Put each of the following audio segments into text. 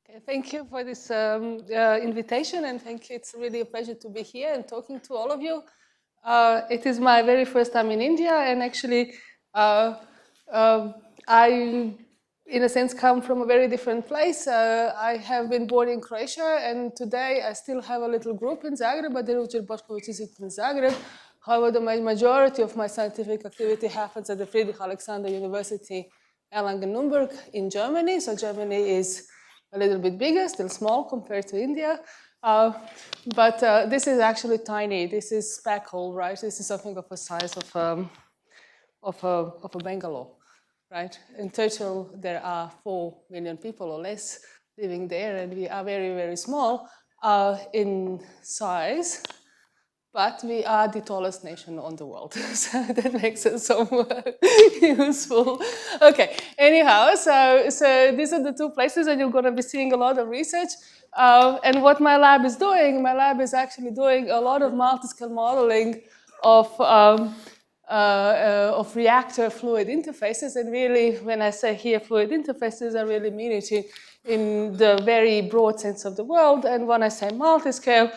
Okay, thank you for this invitation, and thank you. It's really a pleasure to be here and talking to all of you. It is my very first time in India, and actually, I, in a sense, come from a very different place. I have been born in Croatia, and today I still have a little group in Zagreb, but Bošković is in Zagreb. However, the majority of my scientific activity happens at the Friedrich Alexander University, Erlangen-Nuremberg in Germany. So Germany is a little bit bigger, still small compared to India. But this is actually tiny. This is speck hole, right? This is something of the size of a Bangalore, right? In total, there are 4 million people or less living there, and we are very, very small in size. But we are the tallest nation on the world, so that makes us somewhat useful. Okay, anyhow, so these are the 2 places that you're going to be seeing a lot of research. And what my lab is doing, my lab is actually doing a lot of multi-scale modeling of reactor fluid interfaces. And really, when I say here fluid interfaces, I really mean it in the very broad sense of the word. And when I say multi-scale,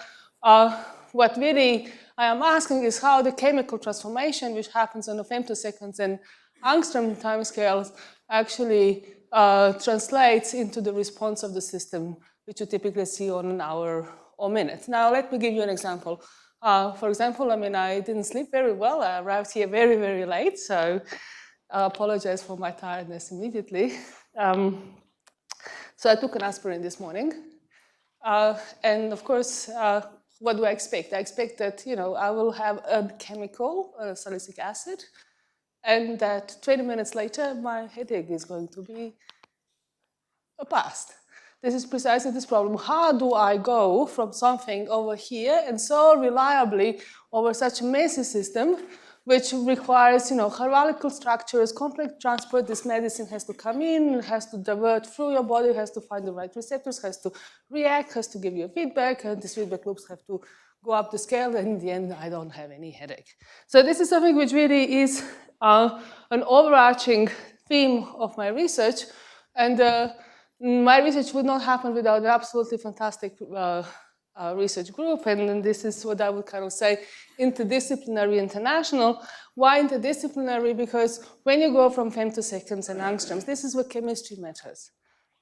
what really I am asking is how the chemical transformation, which happens on the femtoseconds and angstrom timescales, actually translates into the response of the system, which you typically see on an hour or minute. Now, let me give you an example. For example, I didn't sleep very well. I arrived here very, very late, so I apologize for my tiredness immediately. So I took an aspirin this morning. And of course, what do I expect? I expect that, I will have a chemical, salicylic acid, and that 20 minutes later, my headache is going to be past. This is precisely this problem. How do I go from something over here and so reliably over such a messy system, which requires, hierarchical structures, complex transport? This medicine has to come in, has to divert through your body, has to find the right receptors, has to react, has to give you a feedback, and these feedback loops have to go up the scale, and in the end, I don't have any headache. So this is something which really is an overarching theme of my research, and my research would not happen without an absolutely fantastic research group, and this is what I would kind of say, interdisciplinary international. Why interdisciplinary? Because when you go from femtoseconds and angstroms, this is where chemistry matters,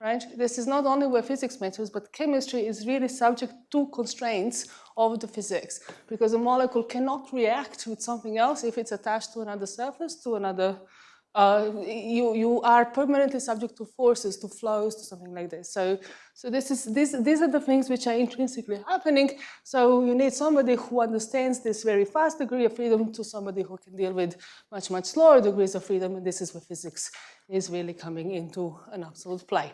right? This is not only where physics matters, but chemistry is really subject to constraints of the physics, because a molecule cannot react with something else if it's attached to another surface, to another. You are permanently subject to forces, to flows, to something like this. So these are the things which are intrinsically happening. So you need somebody who understands this very fast degree of freedom to somebody who can deal with much, much slower degrees of freedom. And this is where physics is really coming into an absolute play.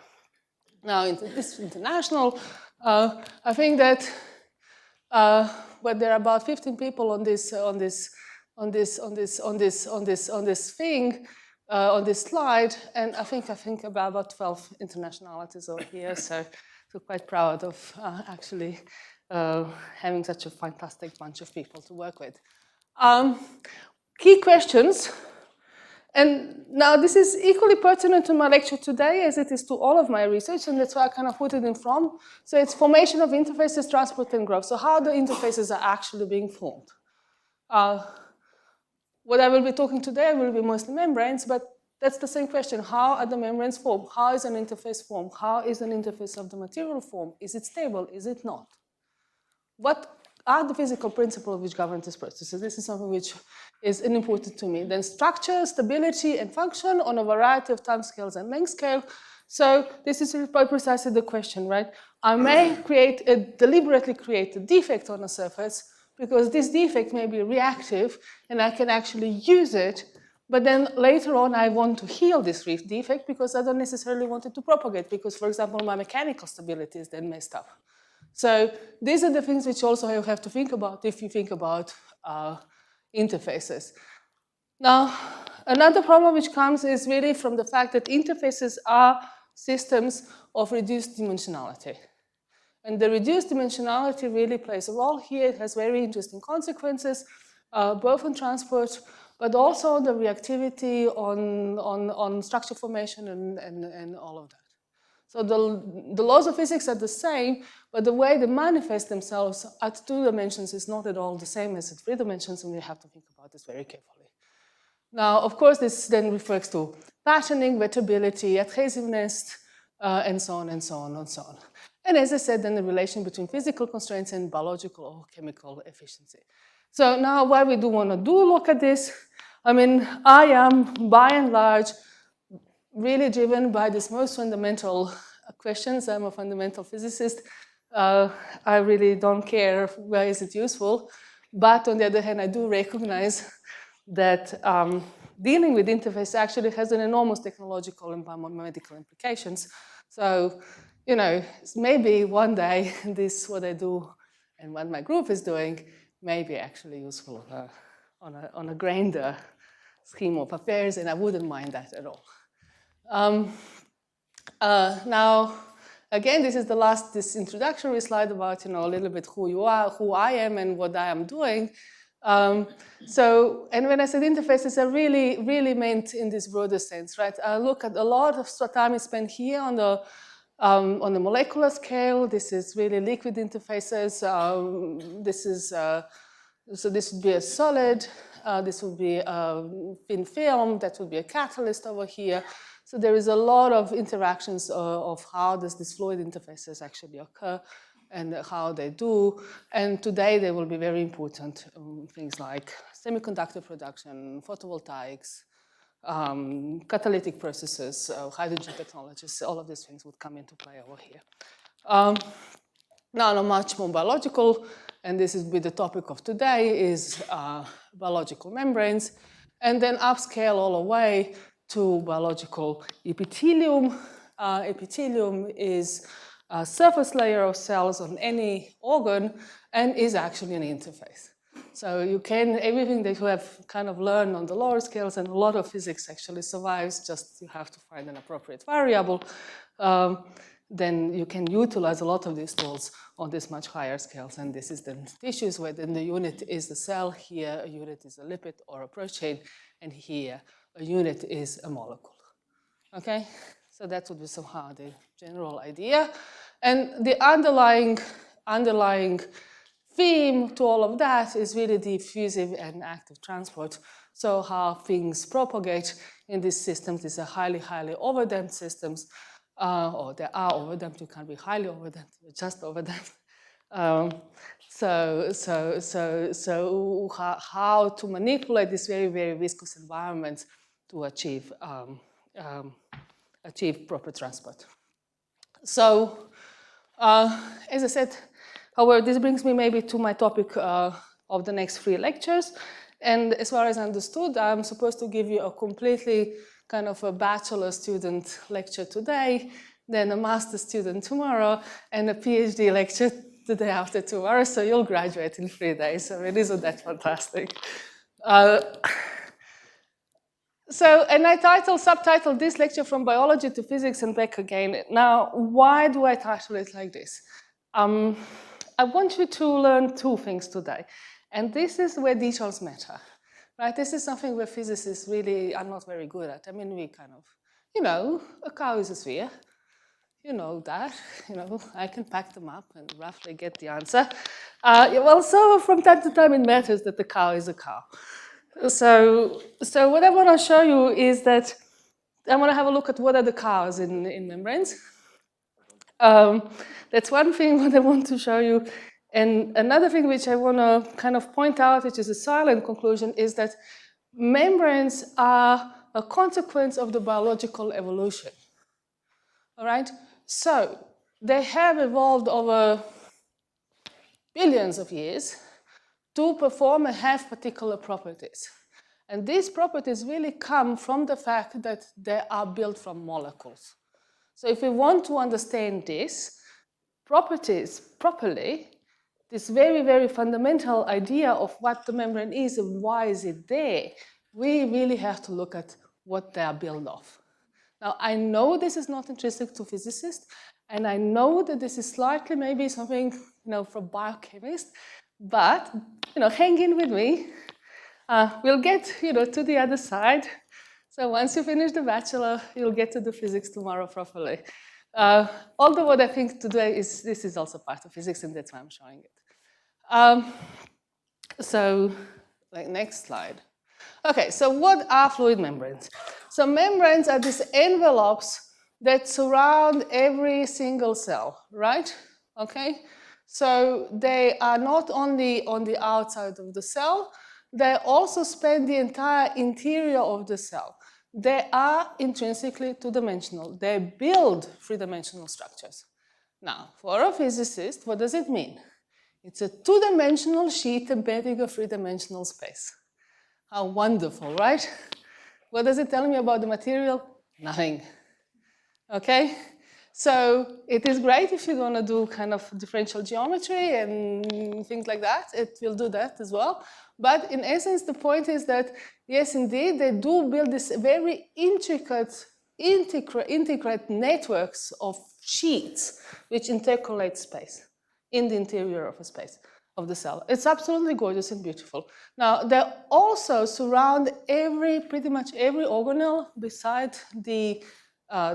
Now, into this international, I think that but there are about 15 people on this thing. On this slide, and I think about 12 internationalities over here, so quite proud of actually having such a fantastic bunch of people to work with. Key questions, and now this is equally pertinent to my lecture today as it is to all of my research, and that's why I kind of put it in front. So it's formation of interfaces, transport, and growth. So how the interfaces are actually being formed. What I will be talking today will be mostly membranes, but that's the same question. How are the membranes formed? How is an interface formed? How is an interface of the material formed? Is it stable? Is it not? What are the physical principles which govern this process? So this is something which is important to me. Then structure, stability, and function on a variety of time scales and length scale. So this is precisely the question, right? I may deliberately create a defect on a surface, because this defect may be reactive and I can actually use it, but then later on I want to heal this defect because I don't necessarily want it to propagate, because, for example, my mechanical stability is then messed up. So these are the things which also you have to think about if you think about interfaces. Now, another problem which comes is really from the fact that interfaces are systems of reduced dimensionality. And the reduced dimensionality really plays a role here. It has very interesting consequences, both on transport, but also on the reactivity, on structure formation, and all of that. So the laws of physics are the same, but the way they manifest themselves at 2 dimensions is not at all the same as at 3 dimensions, and we have to think about this very carefully. Now, of course, this then refers to patterning, wettability, adhesiveness, and so on and so on and so on. And as I said, then the relation between physical constraints and biological or chemical efficiency. So now why we do want to look at this, I mean, I am by and large really driven by these most fundamental questions. I'm a fundamental physicist. I really don't care where is it useful. But on the other hand, I do recognize that dealing with interface actually has an enormous technological and biomedical implications. So, you know, maybe one day this, what I do and what my group is doing, may be actually useful on a grander scheme of affairs, and I wouldn't mind that at all. Now, again, this is the last, this introductory slide about, you know, a little bit who you are, who I am, and what I am doing. So, and when I said interfaces, I really meant in this broader sense, right? I look at a lot of time is spent here on the molecular scale. This is really liquid interfaces. This is, so this would be a solid. This would be a thin film. That would be a catalyst over here. So there is a lot of interactions of how does this fluid interfaces actually occur and how they do. And today they will be very important. Things like semiconductor production, photovoltaics, catalytic processes, hydrogen technologies, all of these things would come into play over here. Now, much more biological, and this is with the topic of today, is biological membranes, and then upscale all the way to biological epithelium. Epithelium is a surface layer of cells on any organ and is actually an interface. So you can, everything that you have kind of learned on the lower scales, and a lot of physics actually survives, just you have to find an appropriate variable, then you can utilize a lot of these tools on these much higher scales. And this is the tissues where then the unit is the cell, here a unit is a lipid or a protein, and here a unit is a molecule, okay? So that would be somehow the general idea. And the underlying theme to all of that is really diffusive and active transport. So how things propagate in these systems. These are highly overdamped systems, or they are overdamped. You can't be highly overdamped, you're just overdamped. So how to manipulate these very viscous environments to achieve proper transport. So, as I said, however, this brings me maybe to my topic of the next 3 lectures. And as far as I understood, I'm supposed to give you a completely kind of a bachelor student lecture today, then a master student tomorrow, and a PhD lecture the day after tomorrow. So you'll graduate in 3 days. I mean, isn't that fantastic? So, and I subtitled this lecture From Biology to Physics and Back Again. Now, why do I title it like this? I want you to learn 2 things today. And this is where details matter, right? This is something where physicists really are not very good at. I mean, we kind of, you know, a cow is a sphere. You know that, you know, I can pack them up and roughly get the answer. Well, so from time to time it matters that the cow is a cow. So what I want to show you is that I want to have a look at what are the cows in membranes. That's one thing what I want to show you. And another thing which I want to kind of point out, which is a silent conclusion, is that membranes are a consequence of the biological evolution. All right? So they have evolved over billions of years to perform and have particular properties. And these properties really come from the fact that they are built from molecules. So if we want to understand these properties properly, this very fundamental idea of what the membrane is and why is it there, we really have to look at what they are built of. Now, I know this is not intrinsic to physicists, and I know that this is slightly maybe something, you know, from biochemists, but, you know, hang in with me. We'll get, you know, to the other side. So once you finish the bachelor, you'll get to do physics tomorrow properly. Although what I think today is this is also part of physics, and that's why I'm showing it. So, like next slide. Okay, so what are fluid membranes? So membranes are these envelopes that surround every single cell, right? Okay, so they are not only on the outside of the cell, they also span the entire interior of the cell. They are intrinsically two-dimensional. They build three-dimensional structures. Now, for a physicist, what does it mean? It's a two-dimensional sheet embedding a three-dimensional space. How wonderful, right? What does it tell me about the material? Nothing. Okay? So it is great if you're going to do kind of differential geometry and things like that. It will do that as well. But in essence, the point is that, yes, indeed, they do build this very intricate networks of sheets which intercalate space in the interior of a space of the cell. It's absolutely gorgeous and beautiful. Now, they also surround pretty much every organelle beside the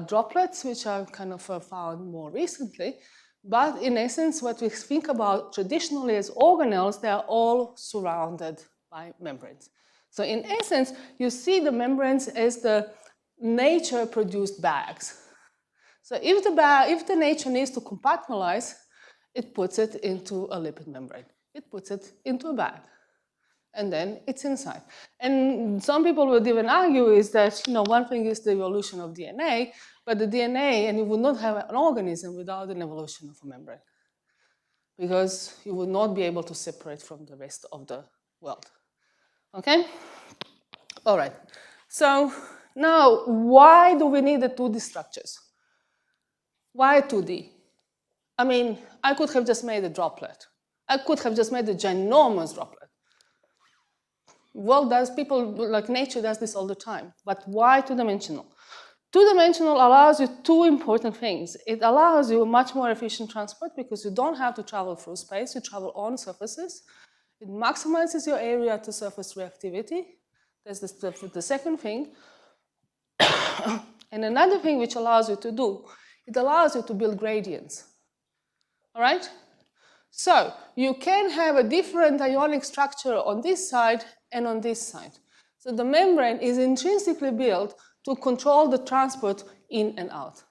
droplets, which are kind of found more recently. But in essence, what we think about traditionally as organelles, they are all surrounded by membranes. So in essence, you see the membranes as the nature-produced bags. So if the nature needs to compartmentalize, it puts it into a lipid membrane. It puts it into a bag. And then it's inside. And some people would even argue is that, one thing is the evolution of DNA, but the DNA, and you would not have an organism without an evolution of a membrane, because you would not be able to separate from the rest of the world. Okay? All right. So now, why do we need the 2D structures? Why 2D? I mean, I could have just made a droplet. I could have just made a ginormous droplet. Well, nature does this all the time. But why two-dimensional? Two-dimensional allows you two important things. It allows you much more efficient transport because you don't have to travel through space, you travel on surfaces. It maximizes your area to surface reactivity. That's the second thing. And another thing which allows you to do, it allows you to build gradients. All right? So you can have a different ionic structure on this side and on this side. So the membrane is intrinsically built to control the transport in and out.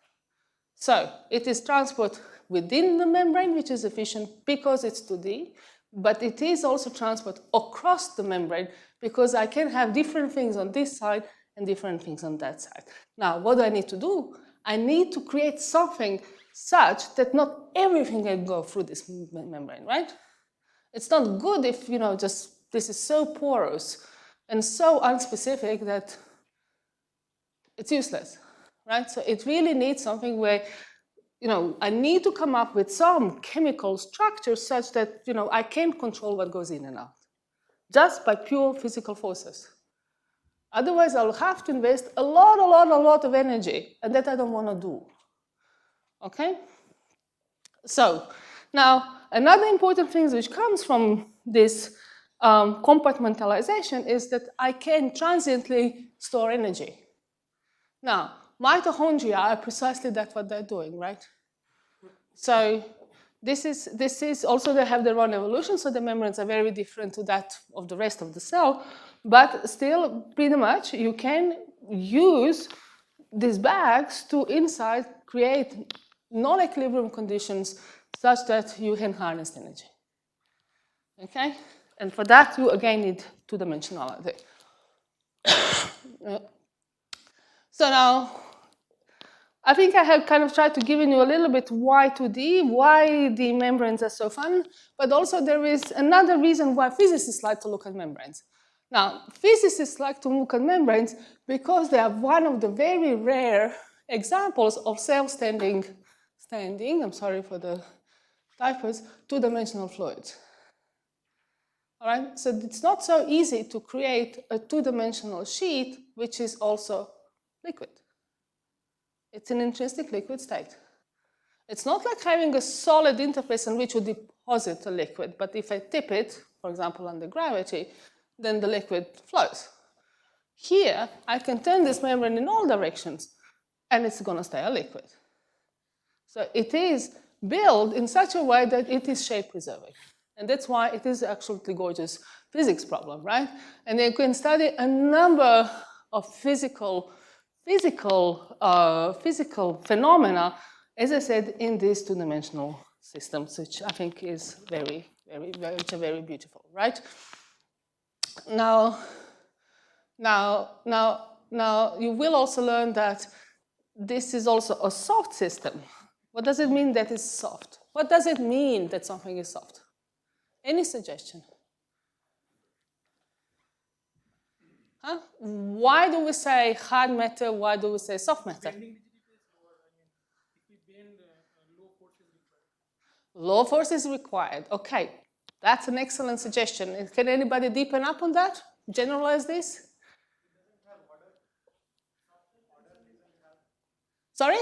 So it is transport within the membrane, which is efficient because it's 2D, but it is also transport across the membrane because I can have different things on this side and different things on that side. Now, what do I need to do? I need to create something such that not everything can go through this membrane, right? It's not good if, this is so porous and so unspecific that it's useless, right? So it really needs something where, I need to come up with some chemical structure such that, I can control what goes in and out, just by pure physical forces. Otherwise, I'll have to invest a lot of energy, and that I don't want to do. Okay? So, now, another important thing which comes from this compartmentalization is that I can transiently store energy. Now, mitochondria are precisely that's what they're doing, right? So, this is also, they have their own evolution, so the membranes are very different to that of the rest of the cell, but still, pretty much, you can use these bags to inside create non-equilibrium conditions such that you can harness energy. Okay? And for that, you again need two-dimensionality. So now, I think I have kind of tried to give you a little bit why 2D, why the membranes are so fun, but also there is another reason why physicists like to look at membranes. Now, physicists like to look at membranes because they are one of the very rare examples of self-standing, I'm sorry for the typos, two-dimensional fluids. All right, so it's not so easy to create a two-dimensional sheet which is also liquid. It's an intrinsic liquid state. It's not like having a solid interface on which you deposit a liquid, but if I tip it, for example, under gravity, then the liquid flows. Here, I can turn this membrane in all directions, and it's going to stay a liquid. So it is built in such a way that it is shape preserving. And that's why it is an absolutely gorgeous physics problem, right? And you can study a number of physical phenomena, as I said, in these two-dimensional systems, which I think is very beautiful, right? Now you will also learn that this is also a soft system. What does it mean that it's soft? What does it mean that something is soft? Any suggestion? Huh? Why do we say hard matter? Why do we say soft matter? Low force is required. Okay, that's an excellent suggestion. Can anybody deepen up on that? Generalize this? Sorry?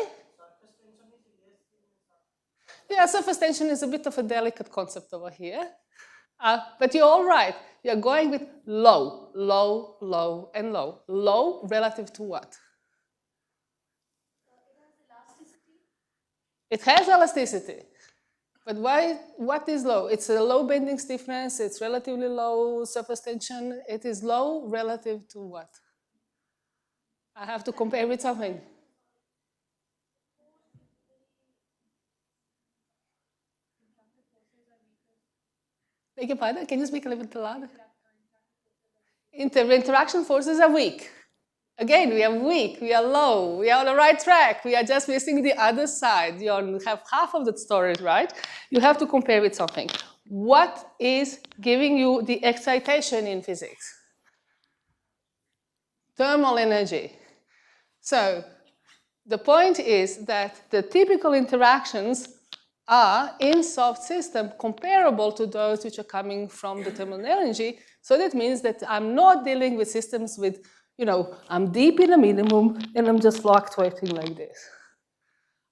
Yeah, surface tension is a bit of a delicate concept over here. But you're all right. You're going with low, low, low, and low. Low relative to what? It has elasticity. But why? What is low? It's a low bending stiffness. It's relatively low surface tension. It is low relative to what? I have to compare with something. Beg your pardon? Can you speak a little bit louder? Interaction forces are weak. Again, we are weak, we are low, we are on the right track, we are just missing the other side. You have half of the story, right? You have to compare with something. What is giving you the excitation in physics? Thermal energy. So the point is that the typical interactions are in soft system comparable to those which are coming from the thermal energy. So that means that I'm not dealing with systems with, I'm deep in a minimum and I'm just fluctuating like this.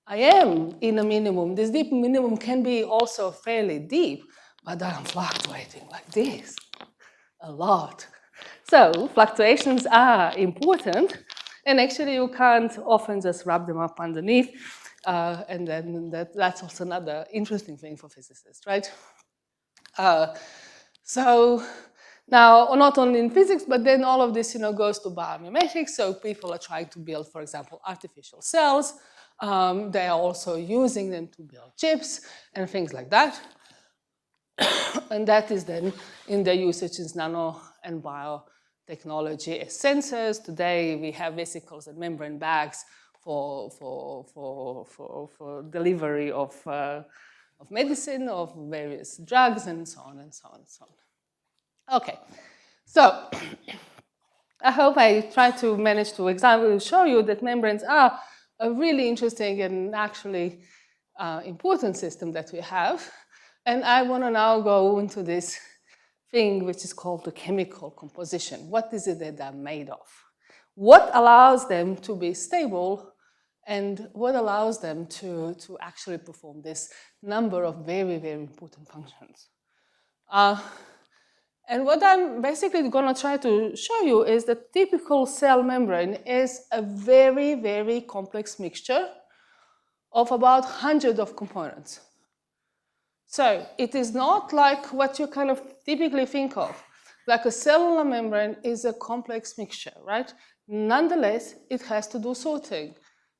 I am in a minimum. This deep minimum can be also fairly deep, but I'm fluctuating like this a lot. So fluctuations are important, and actually you can't often just wrap them up underneath. And then that's also another interesting thing for physicists, right? So now, not only in physics, but then all of this, goes to biomimetics. So people are trying to build, for example, artificial cells. They are also using them to build chips and things like that. And that is then in their usage in nano and biotechnology as sensors. Today, we have vesicles and membrane bags for delivery of medicine, of various drugs, and so on and so on and so on. Okay, so I hope I try to manage to show you that membranes are a really interesting and actually important system that we have. And I want to now go into this thing which is called the chemical composition. What is it that they're made of? What allows them to be stable, and what allows them to actually perform this number of very, very important functions? And what I'm basically going to try to show you is that typical cell membrane is a very, very complex mixture of about 100 of components. So it is not like what you kind of typically think of. Like a cellular membrane is a complex mixture, right? Nonetheless, it has to do sorting.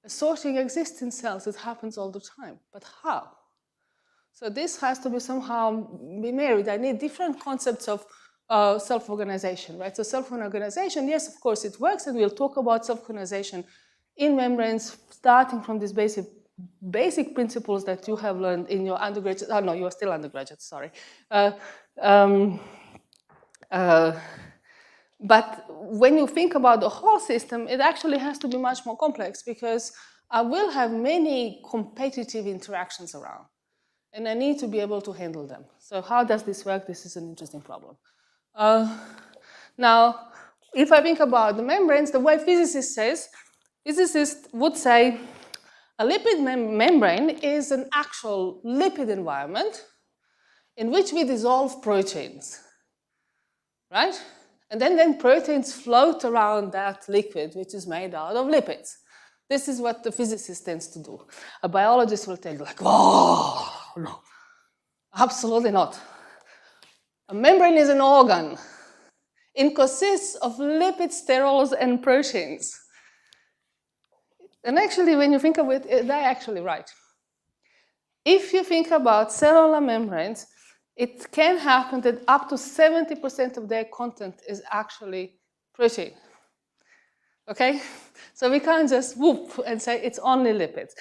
Sorting exists in cells. It happens all the time. But how? So this has to be somehow be married. I need different concepts of self-organization, right? So self-organization, yes, of course, it works, and we'll talk about self-organization in membranes, starting from these basic principles that you have learned in your undergraduate. Oh no, you are still undergraduate. Sorry. But when you think about the whole system, it actually has to be much more complex, because I will have many competitive interactions around, and I need to be able to handle them. So how does this work? This is an interesting problem. Now, if I think about the membranes, the way physicists would say a lipid membrane is an actual lipid environment in which we dissolve proteins, right? And then proteins float around that liquid, which is made out of lipids. This is what the physicist tends to do. A biologist will tell you like, oh, no, absolutely not. A membrane is an organ. It consists of lipids, sterols, and proteins. And actually, when you think of it, they're actually right. If you think about cellular membranes, it can happen that up to 70% of their content is actually protein. Okay? So we can't just whoop and say it's only lipids.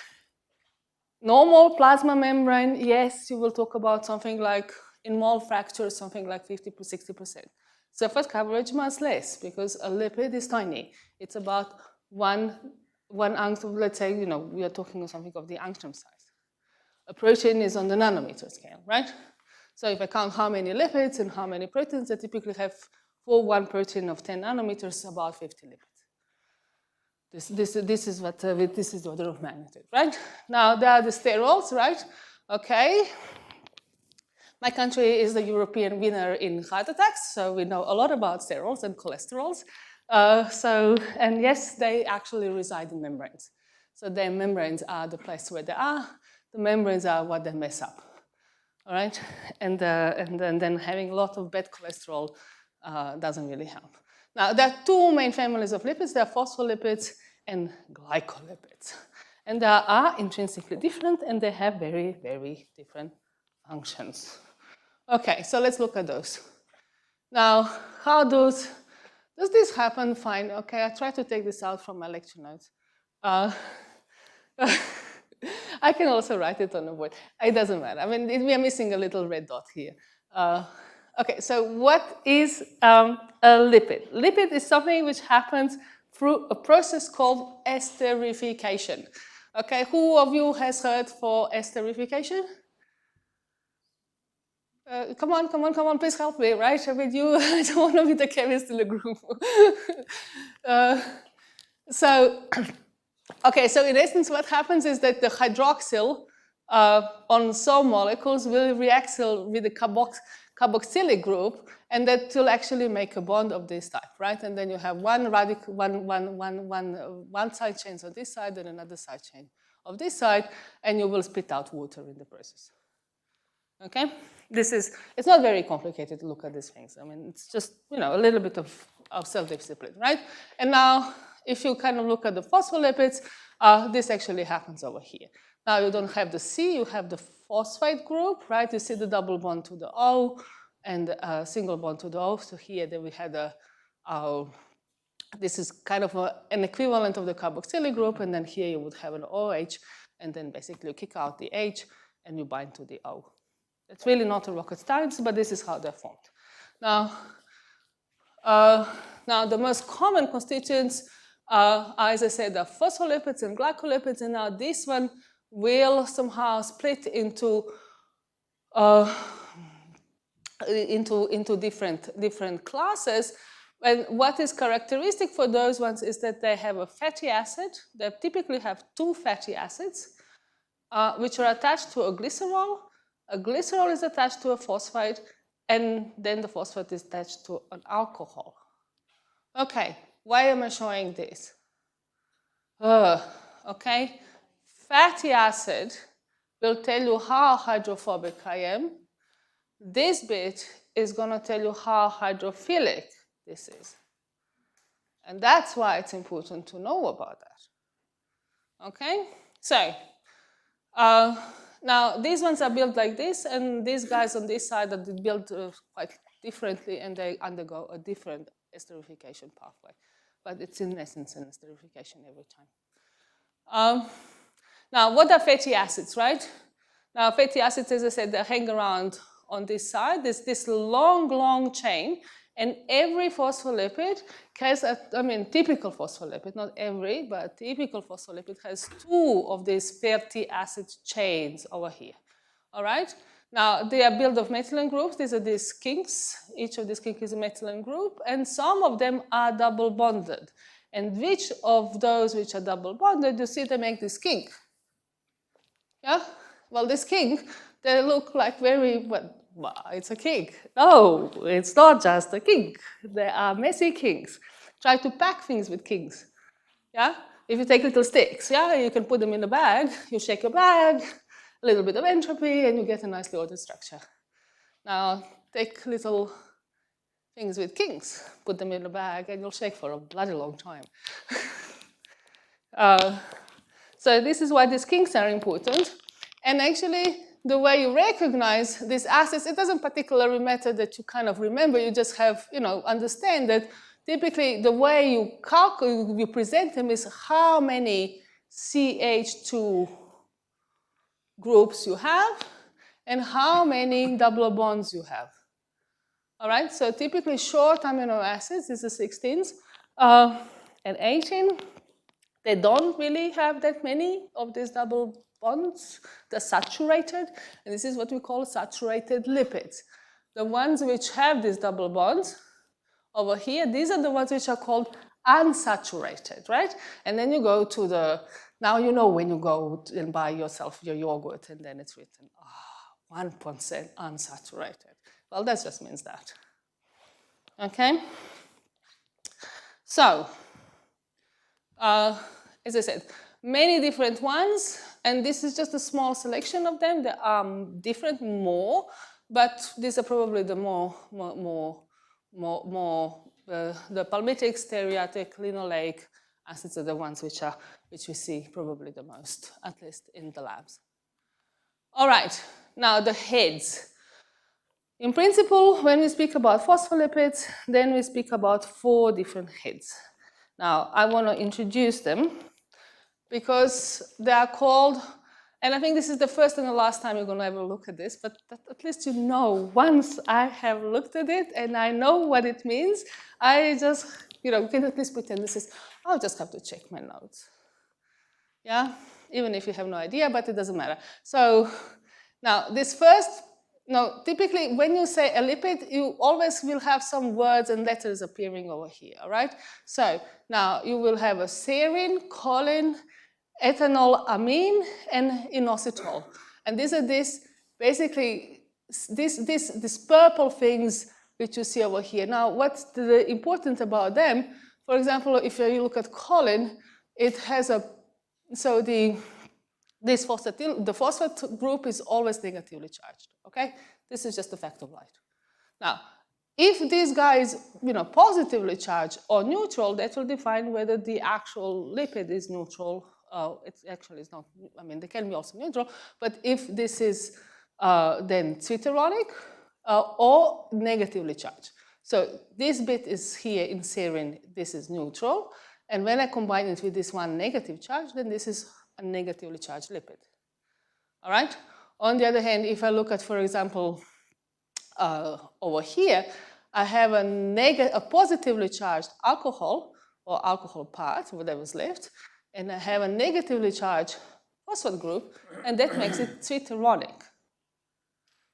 Normal plasma membrane, yes, you will talk about something like, in mole fractures, something like 50 to 60%. Surface coverage much less, because a lipid is tiny. It's about one angstrom, let's say, we are talking of something of the angstrom size. A protein is on the nanometer scale, right? So if I count how many lipids and how many proteins, I typically have for one protein of 10 nanometers, about 50 lipids. This is the order of magnitude, right? Now, there are the sterols, right? Okay. My country is the European winner in heart attacks, so we know a lot about sterols and cholesterols. And yes, they actually reside in membranes. So their membranes are the place where they are. The membranes are what they mess up, all right? And then having a lot of bad cholesterol doesn't really help. Now, there are two main families of lipids. There are phospholipids and glycolipids. And they are intrinsically different, and they have very, very different functions. Okay, so let's look at those. Now, how does this happen? Fine, okay, I try to take this out from my lecture notes. I can also write it on a board. It doesn't matter. I mean, we are missing a little red dot here. Okay, so what is a lipid? Lipid is something which happens through a process called esterification. Okay, who of you has heard for esterification? Come on, please help me, right? I mean, I don't want to be the chemist in the group. Okay, so in essence, what happens is that the hydroxyl on some molecules will react with the carboxylic group, and that will actually make a bond of this type, right? And then you have one side chain on this side and another side chain of this side, and you will spit out water in the process. Okay? It's not very complicated to look at these things. I mean, it's just, a little bit of self-discipline, right? And now, if you kind of look at the phospholipids, this actually happens over here. Now, you don't have the C, you have the phosphate group, right? You see the double bond to the O and a single bond to the O. So here, then we had this is kind of an equivalent of the carboxylic group, and then here you would have an OH, and then basically you kick out the H, and you bind to the O. It's really not a rocket science, but this is how they're formed. Now, the most common constituents are, as I said, the phospholipids and glycolipids, and now this one will somehow split into different classes. And what is characteristic for those ones is that they have a fatty acid. They typically have two fatty acids, which are attached to a glycerol. A glycerol is attached to a phosphate, and then the phosphate is attached to an alcohol. Okay, why am I showing this? Okay, fatty acid will tell you how hydrophobic I am. This bit is going to tell you how hydrophilic this is. And that's why it's important to know about that. Okay, so now these ones are built like this, and these guys on this side are built quite differently, and they undergo a different esterification pathway. But it's in essence an esterification every time. Now, what are fatty acids, right? Now, fatty acids, as I said, they hang around on this side. There's this long chain, and every phospholipid has, typical phospholipid, not every, but typical phospholipid has two of these fatty acid chains over here, all right? Now, they are built of methylene groups. These are these kinks. Each of these kinks is a methylene group, and some of them are double bonded. And which of those which are double bonded, you see they make this kink. Yeah? Well, this kink, they look like it's a kink. No, it's not just a kink. There are messy kinks. Try to pack things with kinks. Yeah? if you take little sticks, yeah, you can put them in a bag, you shake your bag, a little bit of entropy, and you get a nicely ordered structure. Now, take little things with kings, put them in a bag, and you'll shake for a bloody long time. So this is why these kings are important. And actually, the way you recognize these assets, it doesn't particularly matter that you kind of remember, you just have, understand that typically the way you calculate, you present them is how many CH2 groups you have and how many double bonds you have. All right, so typically short amino acids, this is 16s, and 18, they don't really have that many of these double bonds. They're saturated, and this is what we call saturated lipids. The ones which have these double bonds over here, these are the ones which are called unsaturated, right? And then you go to the, now you know when you go and buy yourself your yogurt and then it's written, 1% unsaturated. Well, that just means that, okay? So, as I said, many different ones, and this is just a small selection of them. There are different more, but these are probably the the palmitic, stearitic, linoleic acids are the ones which we see probably the most, at least in the labs. All right, now the heads. In principle, when we speak about phospholipids, then we speak about 4 different heads. Now, I want to introduce them because they are called, and I think this is the first and the last time you're going to ever look at this, but at least you know, once I have looked at it and I know what it means, I just, you can at least pretend this is, I'll just have to check my notes. Yeah, even if you have no idea, but it doesn't matter. So now this first, typically when you say a lipid, you always will have some words and letters appearing over here, all right? So now you will have a serine, choline, ethanol, amine, and inositol. And these are basically these purple things which you see over here. Now, what's the important about them? For example, if you look at choline, it has the phosphate group is always negatively charged, okay? This is just a fact of life. Now, if this guy is, positively charged or neutral, that will define whether the actual lipid is neutral. It actually is not, they can be also neutral, but if this is then zwitteronic or negatively charged. So this bit is here in serine, this is neutral, and when I combine it with this one negative charge, then this is a negatively charged lipid. All right? On the other hand, if I look at, for example, over here, I have a positively charged alcohol, or alcohol part, whatever's left, and I have a negatively charged phosphate group, and that makes it zwitteronic.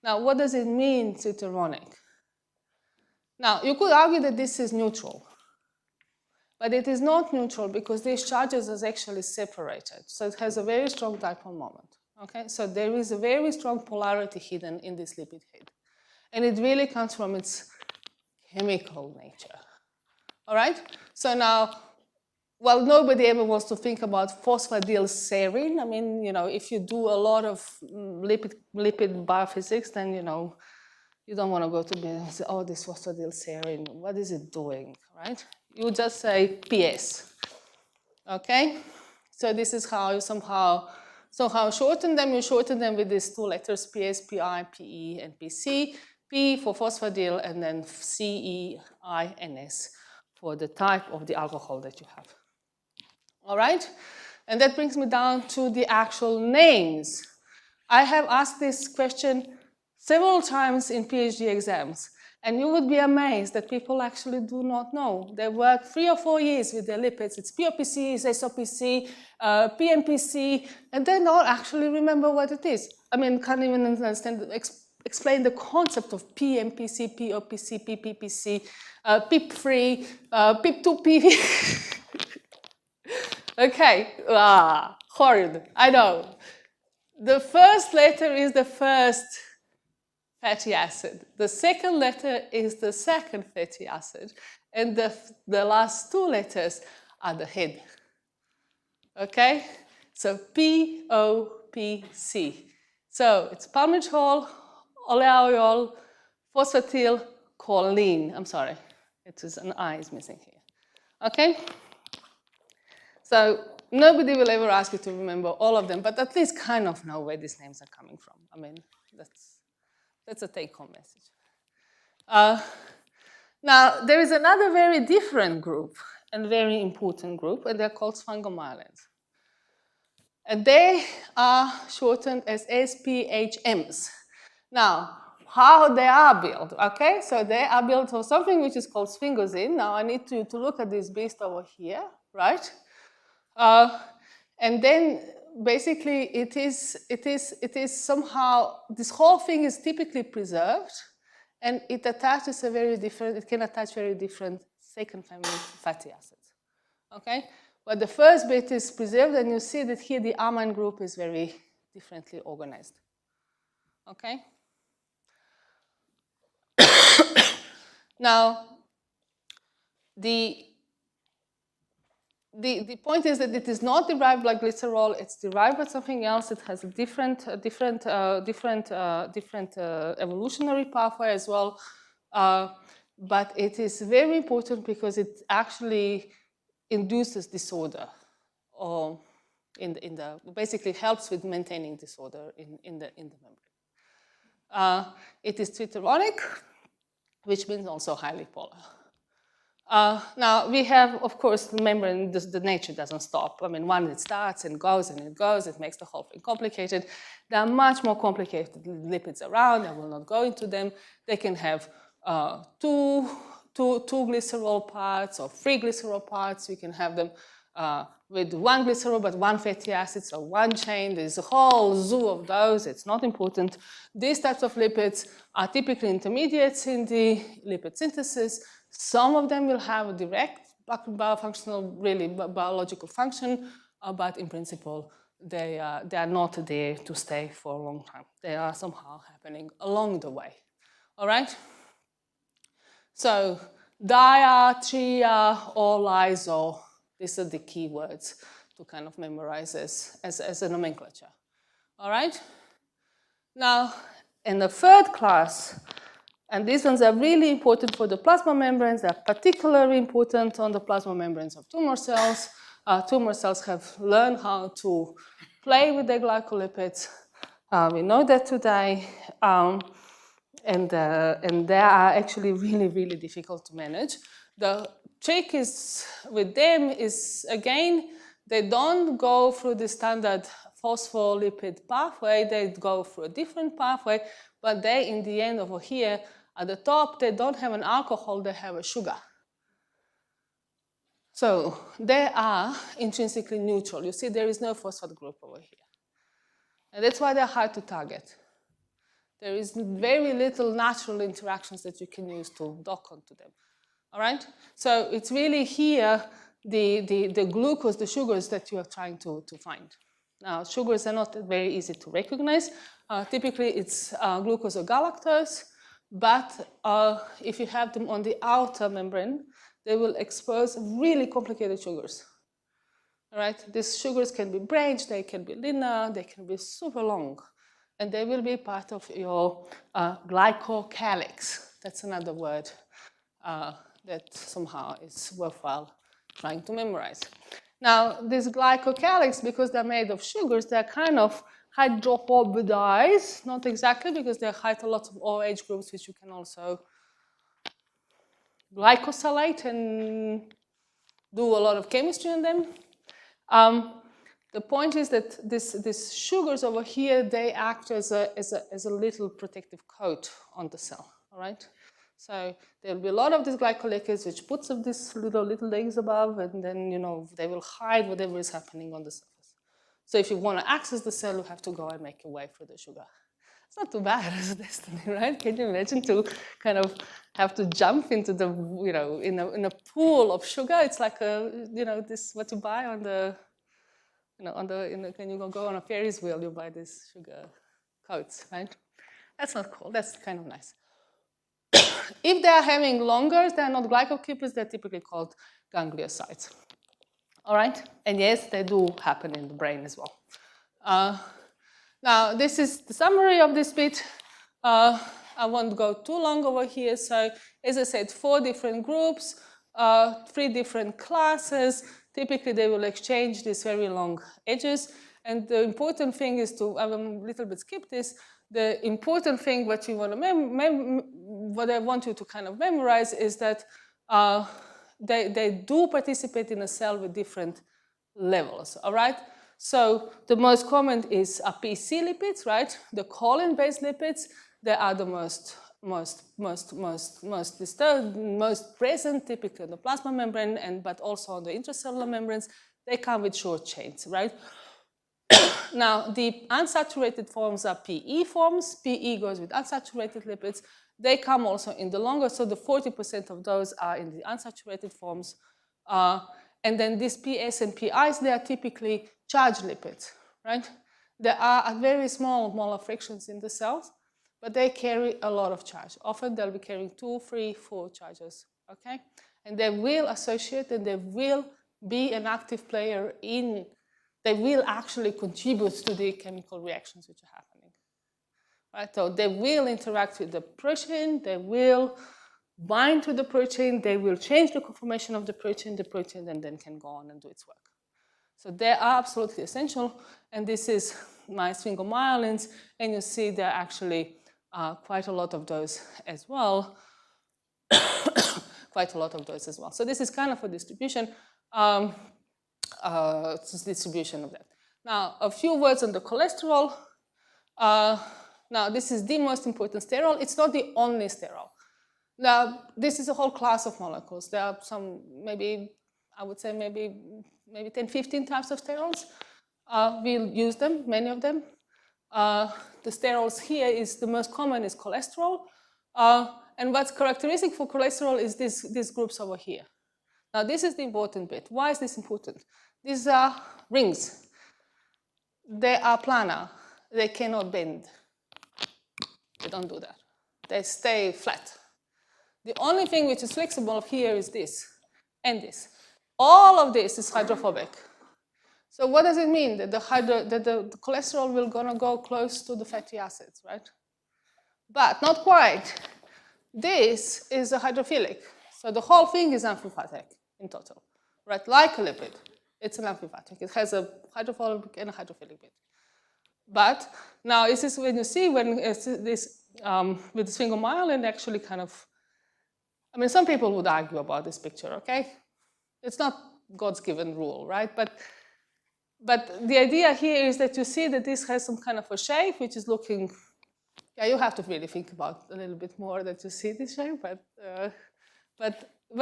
Now, what does it mean, zwitteronic? Now, you could argue that this is neutral. But it is not neutral because these charges are actually separated. So it has a very strong dipole moment. Okay? So there is a very strong polarity hidden in this lipid head. And it really comes from its chemical nature. All right? So now, well, nobody ever wants to think about phosphatidylserine. If you do a lot of lipid biophysics, then, you don't want to go to bed and say, oh, this phosphatidylserine, what is it doing, right? You just say PS, okay? So this is how you somehow shorten them. You shorten them with these 2 letters, PS, PI, PE, and PC. P for phosphatidyl, and then CE, INS for the type of the alcohol that you have. All right? And that brings me down to the actual names. I have asked this question several times in PhD exams. And you would be amazed that people actually do not know. They work 3 or 4 years with their lipids. It's POPC, it's SOPC, PMPC, and they don't actually remember what it is. Can't even understand, explain the concept of PMPC, POPC, PPPC, PIP3, PIP2P. Okay, horrid, I know. The first letter is the first fatty acid. The second letter is the second fatty acid. And the last 2 letters are the head. Okay? So POPC. So it's palmitoyl, oleaoyl, phosphatyl, choline. I'm sorry, it is an I is missing here. Okay? So nobody will ever ask you to remember all of them, but at least kind of know where these names are coming from. I mean, that's a take-home message. Now, there is another very different group and very important group, and they're called sphingomyelins. And they are shortened as SPHMs. Now, how they are built, okay? So they are built of something which is called sphingosine. Now, I need to look at this beast over here, right? And then basically it is somehow, this whole thing is typically preserved, and it attaches it can attach very different second family fatty acids, okay? But the first bit is preserved, and you see that here the amine group is very differently organized, okay? Now, the point is that it is not derived like glycerol. It's derived by something else. It has a different evolutionary pathway as well. But it is very important because it actually induces disorder, or basically helps with maintaining disorder in the membrane. It is twitteronic, which means also highly polar. Now, we have, of course, the membrane, the nature doesn't stop. I mean, once it starts and it goes, it makes the whole thing complicated. There are much more complicated lipids around. I will not go into them. They can have two glycerol parts or 3 glycerol parts. You can have them with 1 glycerol but 1 fatty acid, so 1 chain. There's a whole zoo of those. It's not important. These types of lipids are typically intermediates in the lipid synthesis. Some of them will have a direct biofunctional, really biological function, but in principle, they are not there to stay for a long time. They are somehow happening along the way. All right? So dia, tria, or lyso, these are the key words to kind of memorize as a nomenclature. All right? Now, in the third class, and these ones are really important for the plasma membranes. They're particularly important on the plasma membranes of tumor cells. Tumor cells have learned how to play with their glycolipids. We know that today. And they are actually really, really difficult to manage. The trick is with them is, again, they don't go through the standard phospholipid pathway. They go through a different pathway, but they, in the end over here, at the top, they don't have an alcohol, they have a sugar. So they are intrinsically neutral. You see, there is no phosphate group over here. And that's why they're hard to target. There is very little natural interactions that you can use to dock onto them. All right? So it's really here the glucose, the sugars that you are trying to find. Now, sugars are not very easy to recognize. Typically, it's glucose or galactose. But if you have them on the outer membrane, they will expose really complicated sugars. All right? These sugars can be branched, they can be linear, they can be super long. And they will be part of your glycocalyx. That's another word that somehow is worthwhile trying to memorize. Now, these glycocalyx, because they're made of sugars, they're kind of hydrophobidized, not exactly, because they hide a lot of OH groups, which you can also glycosylate and do a lot of chemistry on them. The point is that these sugars over here, they act as a little protective coat on the cell, all right? So there will be a lot of these glycolipids which puts up these little legs above, and then, you know, they will hide whatever is happening on the surface. So if you want to access the cell, you have to go and make your way through the sugar. It's not too bad as a destiny, right? Can you imagine to kind of have to jump into the, you know, in a pool of sugar? It's like this what you buy on the, when you go on a Ferris wheel, you buy these sugar coats, right? That's not cool. That's kind of nice. If they are having longer, they are not glycokeepers. They're typically called gangliosides. All right? And yes, they do happen in the brain as well. Now, this is the summary of this bit. I won't go too long over here. So, as I said, 4 different groups, 3 different classes. Typically, they will exchange these very long edges. And the important thing is to, I will a little bit skip this. The important thing what you want to what I want you to kind of memorize is that they do participate in a cell with different levels, all right? So the most common is PC lipids, right? The choline-based lipids, they are the most present, typically in the plasma membrane, but also on the intracellular membranes. They come with short chains, right? Now, the unsaturated forms are PE forms. PE goes with unsaturated lipids. They come also in the longer, so the 40% of those are in the unsaturated forms. And then these PS and PIs, they are typically charged lipids, right? There are very small molar frictions in the cells, but they carry a lot of charge. Often they'll be carrying 2, 3, 4 charges, okay? And they will associate and they will be an active player in, they will actually contribute to the chemical reactions which are happening, right? So they will interact with the protein, they will bind to the protein, they will change the conformation of the protein and then can go on and do its work. So they are absolutely essential, and this is my sphingomyelins, and you see there are actually quite a lot of those as well. Quite a lot of those as well. So this is kind of a distribution, distribution of that. Now, a few words on the cholesterol. Now, this is the most important sterol. It's not the only sterol. Now, this is a whole class of molecules. There are some, maybe, I would say maybe 10, 15 types of sterols. We'll use them, many of them. The sterols here is, the most common is cholesterol. And what's characteristic for cholesterol is these groups over here. Now, this is the important bit. Why is this important? These are rings. They are planar. They cannot bend. They don't do that. They stay flat. The only thing which is flexible here is this and this. All of this is hydrophobic. So what does it mean? That the cholesterol will gonna go close to the fatty acids, right? But not quite. This is a hydrophilic. So the whole thing is amphipathic in total, right? Like a lipid, it's an amphipathic. It has a hydrophobic and a hydrophilic bit. But now this is when you see when this with the sphingomyelin actually kind of, I mean, some people would argue about this picture, okay? It's not God's given rule, right? But the idea here is that you see that this has some kind of a shape which is looking, yeah, you have to really think about a little bit more that you see this shape, but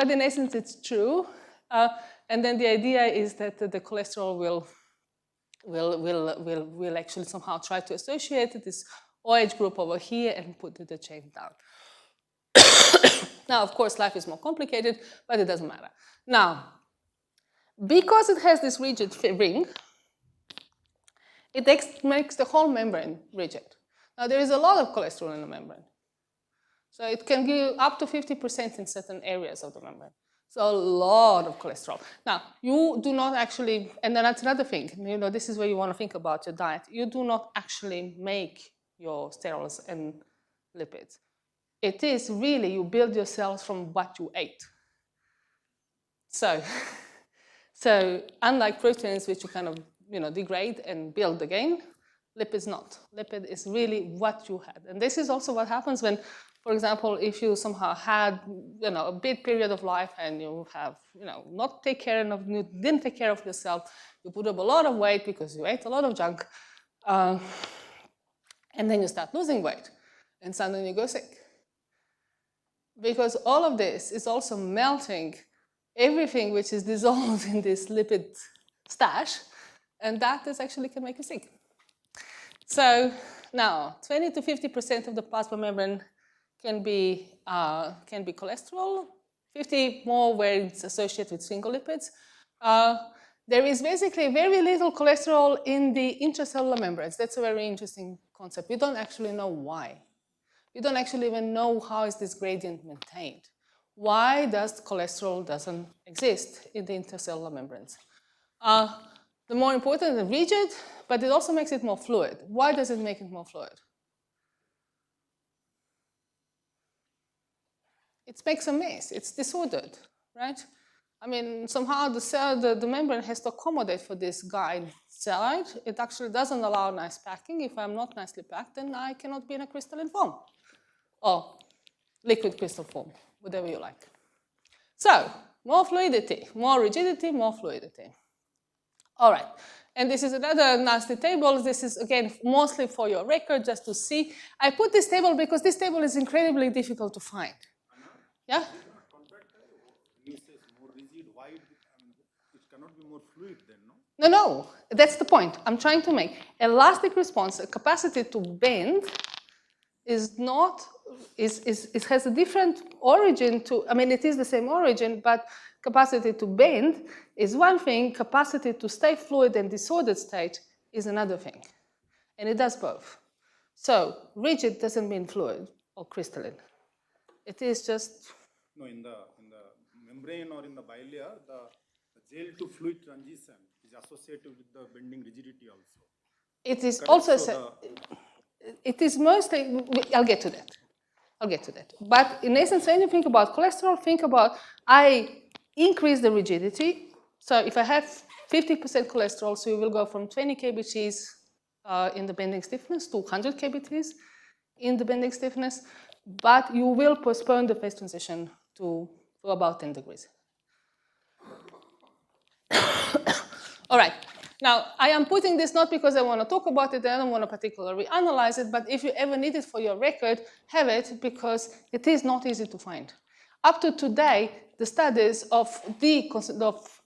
in essence it's true. And then the idea is that the cholesterol will actually somehow try to associate this OH group over here and put the chain down. Now, of course, life is more complicated, but it doesn't matter. Now, because it has this rigid ring, it makes the whole membrane rigid. Now, there is a lot of cholesterol in the membrane. So it can give up to 50% in certain areas of the membrane. So a lot of cholesterol. Now, you do not actually, and then that's another thing, you know, this is where you want to think about your diet. You do not actually make your sterols and lipids. It is really, you build your cells from what you ate. So unlike proteins, which you kind of, you know, degrade and build again, lipids not. Lipid is really what you had. And this is also what happens when, for example, if you somehow had, you know, a big period of life and you have, you know, you didn't take care of yourself, you put up a lot of weight because you ate a lot of junk, and then you start losing weight, and suddenly you go sick. Because all of this is also melting everything which is dissolved in this lipid stash, and that is actually can make you sick. So now, 20 to 50% of the plasma membrane can be cholesterol, 50 more where it's associated with sphingolipids. There is basically very little cholesterol in the intracellular membranes. That's a very interesting concept. We don't actually know why. We don't actually even know how is this gradient maintained. Why does cholesterol doesn't exist in the intracellular membranes? The more important and rigid, but it also makes it more fluid. Why does it make it more fluid? It makes a mess. It's disordered, right? I mean, somehow the cell, the membrane has to accommodate for this guide side. It actually doesn't allow nice packing. If I'm not nicely packed, then I cannot be in a crystalline form or liquid crystal form, whatever you like. So, more fluidity, more rigidity, more fluidity. All right, and this is another nasty table. This is, again, mostly for your record, just to see. I put this table because this table is incredibly difficult to find. Yeah? You say more rigid, why it cannot be more fluid then, no? No, that's the point I'm trying to make. Elastic response, a capacity to bend, it has a different origin to, I mean, it is the same origin, but capacity to bend is one thing, capacity to stay fluid and disordered state is another thing. And it does both. So rigid doesn't mean fluid or crystalline. It is just... No, in the membrane or in the bilayer, the gel to fluid transition is associated with the bending rigidity also. It is Correct? also... It is mostly, I'll get to that. But in essence, when you think about cholesterol, think about, I increase the rigidity. So if I have 50% cholesterol, so you will go from 20 kbgs in the bending stiffness to 100 kbgs in the bending stiffness, but you will postpone the phase transition to about 10 degrees. All right. Now, I am putting this not because I want to talk about it, I don't want to particularly analyze it, but if you ever need it for your record, have it, because it is not easy to find. Up to today, the studies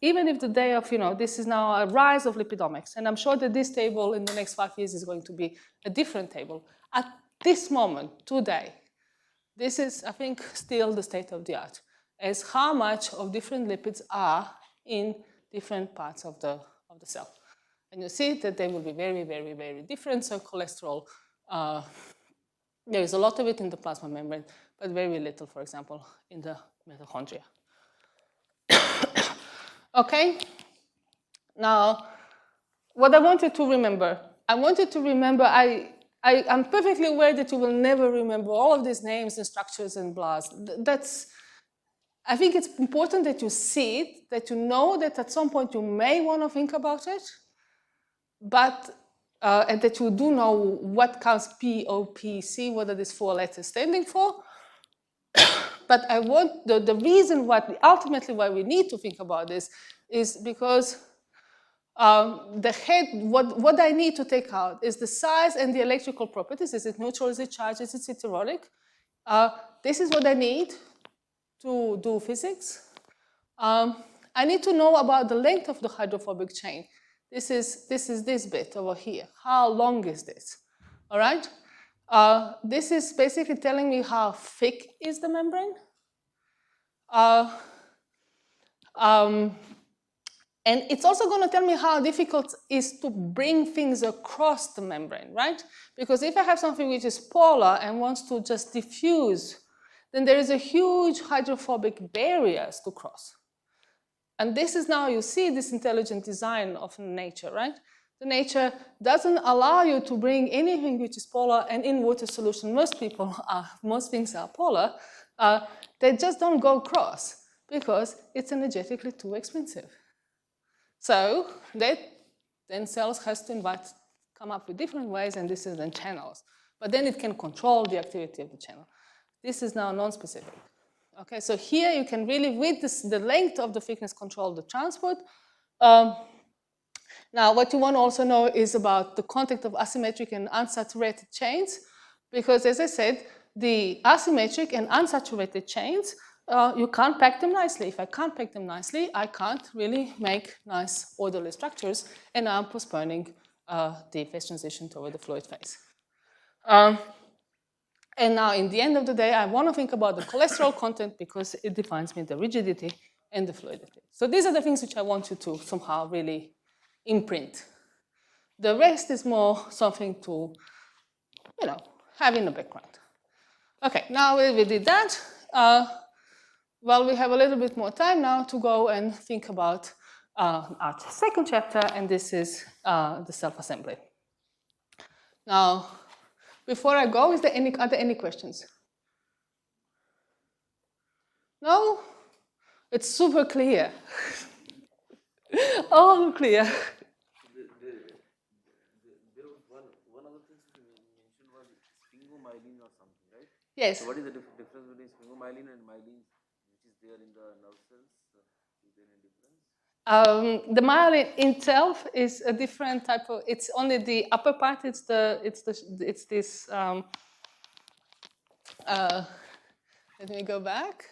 even if the day of, this is now a rise of lipidomics, and I'm sure that this table in the next 5 years is going to be a different table. At this moment, today, this is, I think, still the state of the art, as how much of different lipids are in different parts of the cell. And you see that they will be very, very, very different. So cholesterol, there is a lot of it in the plasma membrane, but very little, for example, in the mitochondria. Okay? Now, what I want you to remember, I'm perfectly aware that you will never remember all of these names and structures and blahs. I think it's important that you see it, that you know that at some point you may want to think about it, but and that you do know what counts POPC, what are these 4 letters standing for. But I want the reason ultimately why we need to think about this is because what I need to take out is the size and the electrical properties. Is it neutral? Is it charged? Is it heterotic? This is what I need to do physics. I need to know about the length of the hydrophobic chain. This is this bit over here. How long is this? All right? This is basically telling me how thick is the membrane. And it's also going to tell me how difficult it is to bring things across the membrane, right? Because if I have something which is polar and wants to just diffuse, then there is a huge hydrophobic barriers to cross. And this is now, you see this intelligent design of nature, right? The nature doesn't allow you to bring anything which is polar, and in water solution, most things are polar. They just don't go across because it's energetically too expensive. So then cells has to come up with different ways, and this is then channels. But then it can control the activity of the channel. This is now non-specific. Okay, so here you can really, with the length of the thickness, control the transport. Now, what you want to also know is about the contact of asymmetric and unsaturated chains, because as I said, the asymmetric and unsaturated chains, you can't pack them nicely. If I can't pack them nicely, I can't really make nice orderly structures, and I'm postponing the phase transition toward the fluid phase. And now, in the end of the day, I want to think about the cholesterol content because it defines me the rigidity and the fluidity. So these are the things which I want you to somehow really imprint. The rest is more something to, have in the background. Okay, now we did that. Well, we have a little bit more time now to go and think about our second chapter, and this is the self-assembly. Now, before I go, are there any questions? No? It's super clear. All clear. There was one other thing you mentioned was sphingomyelin or something, right? Yes. So what is the difference between sphingomyelin and myelin, which is there in the nerve cells? Is there any difference? The myelin itself is a different type of. It's only the upper part. It's this. Let me go back.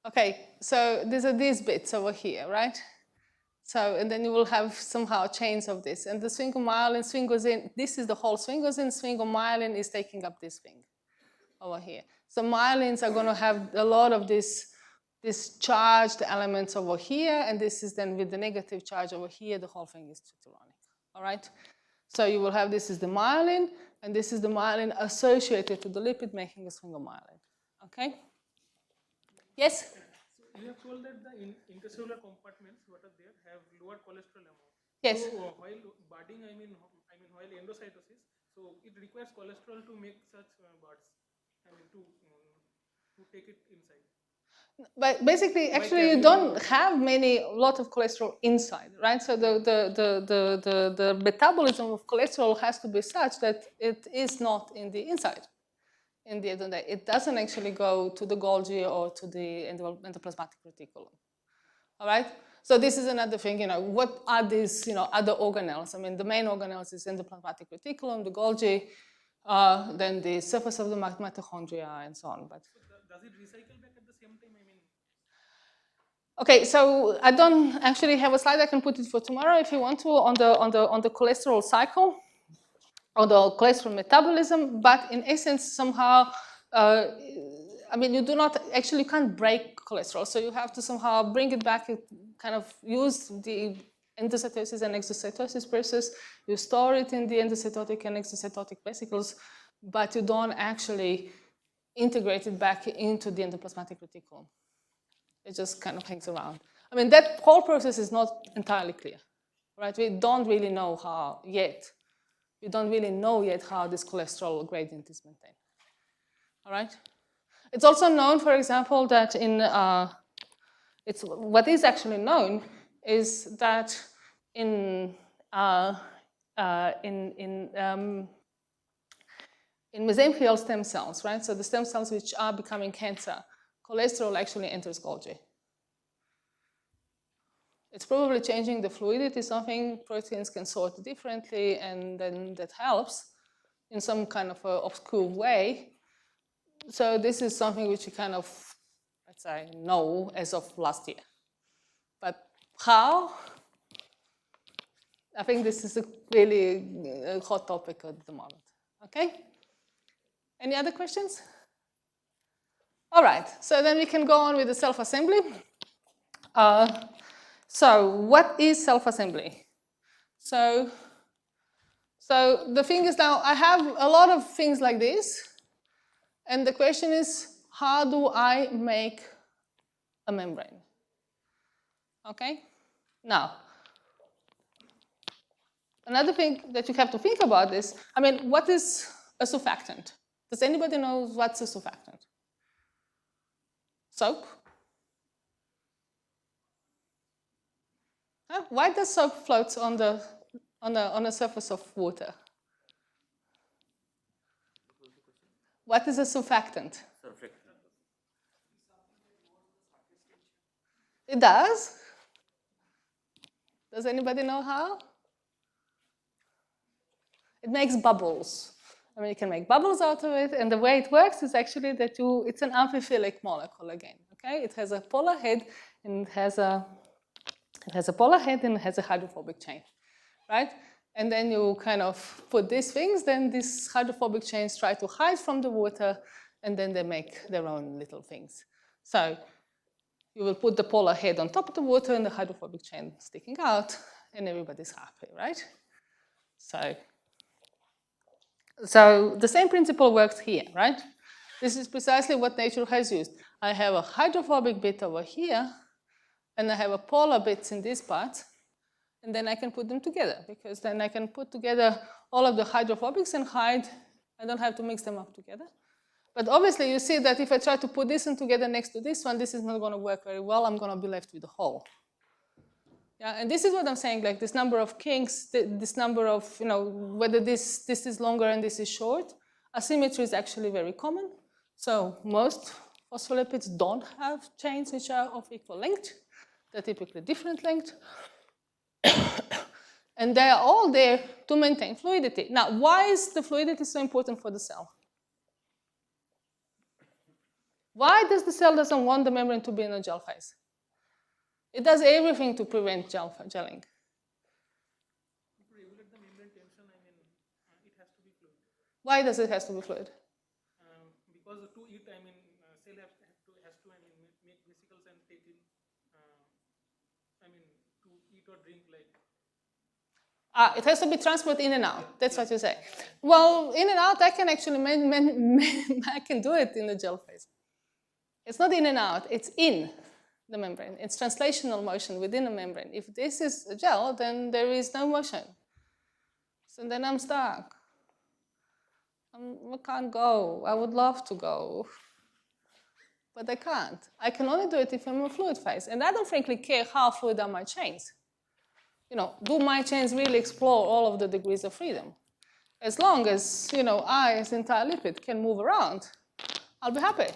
Okay, so these are these bits over here, right? So, and then you will have somehow chains of this. And the sphingomyelin, sphingosine, this is the whole sphingosine. Sphingomyelin is taking up this thing over here. So myelins are going to have a lot of these charged elements over here, and this is then with the negative charge over here, the whole thing is tritonic, all right? So you will have, this is the myelin, and this is the myelin associated to the lipid making a sphingomyelin, okay? Yes? You have told that the intracellular compartments, what are there, have lower cholesterol amount. Yes. So while budding, I mean while endocytosis, so it requires cholesterol to make such buds. I mean to take it inside. But basically, actually, you don't have a lot of cholesterol inside, right? So the metabolism of cholesterol has to be such that it is not in the inside. In the end of the day, it doesn't actually go to the Golgi or to the endoplasmatic reticulum. All right. So this is another thing. What are these? Other organelles. I mean, the main organelles is endoplasmatic reticulum, the Golgi, then the surface of the mitochondria, and so on. But so does it recycle back at the same time? I mean. Okay, so I don't actually have a slide. I can put it for tomorrow if you want to on the cholesterol cycle, or the cholesterol metabolism. But in essence, somehow, I mean, you do not actually can't break cholesterol, so you have to somehow bring it back. Kind of use the endocytosis and exocytosis process. You store it in the endocytotic and exocytotic vesicles, but you don't actually integrate it back into the endoplasmatic reticulum. It just kind of hangs around. I mean, that whole process is not entirely clear, right? We don't really know how yet. We don't really know yet how this cholesterol gradient is maintained. All right? It's also known, for example, that what is actually known is that in mesenchymal stem cells, right? So the stem cells which are becoming cancer, cholesterol actually enters Golgi. It's probably changing the fluidity, something proteins can sort differently, and then that helps in some kind of obscure way. So this is something which we kind of, let's say, know as of last year. But how? I think this is a really hot topic at the moment. Okay? Any other questions? All right, so then we can go on with the self-assembly. So what is self-assembly? So the thing is now, I have a lot of things like this, and the question is, how do I make a membrane? Okay? Now, another thing that you have to think about is, I mean, what is a surfactant? Does anybody know what's a surfactant? Soap? Huh? Why does soap float on the surface of water? What is a surfactant? It does? Does anybody know how? It makes bubbles. I mean, you can make bubbles out of it, and the way it works is actually that it's an amphiphilic molecule again. Okay, it has a polar head, and it has a hydrophobic chain, right? And then you kind of put these things, then these hydrophobic chains try to hide from the water, and then they make their own little things. So you will put the polar head on top of the water and the hydrophobic chain sticking out, and everybody's happy, right? So the same principle works here, right? This is precisely what nature has used. I have a hydrophobic bit over here, and I have a polar bits in this part, and then I can put them together, because then I can put together all of the hydrophobics and hide. I don't have to mix them up together. But obviously, you see that if I try to put this one together next to this one, this is not going to work very well. I'm going to be left with a hole. Yeah, and this is what I'm saying, like this number of kinks, this number of, whether this is longer and this is short. Asymmetry is actually very common. So most phospholipids don't have chains which are of equal length. They're typically different length. And they are all there to maintain fluidity. Now, why is the fluidity so important for the cell? Why does the cell doesn't want the membrane to be in a gel phase? It does everything to prevent gelling. To regulate the membrane tension, it has to be fluid. Why does it have to be fluid? Because to eat, cell has to make vesicles and take in, to eat or drink like. It has to be transported in and out. That's what you say. Well, in and out, I can actually, I can do it in the gel phase. It's not in and out, it's in the membrane. It's translational motion within the membrane. If this is a gel, then there is no motion. So then I'm stuck. I can't go. I would love to go, but I can't. I can only do it if I'm in a fluid phase. And I don't frankly care how fluid are my chains. Do my chains really explore all of the degrees of freedom? As long as, I, as entire lipid, can move around, I'll be happy.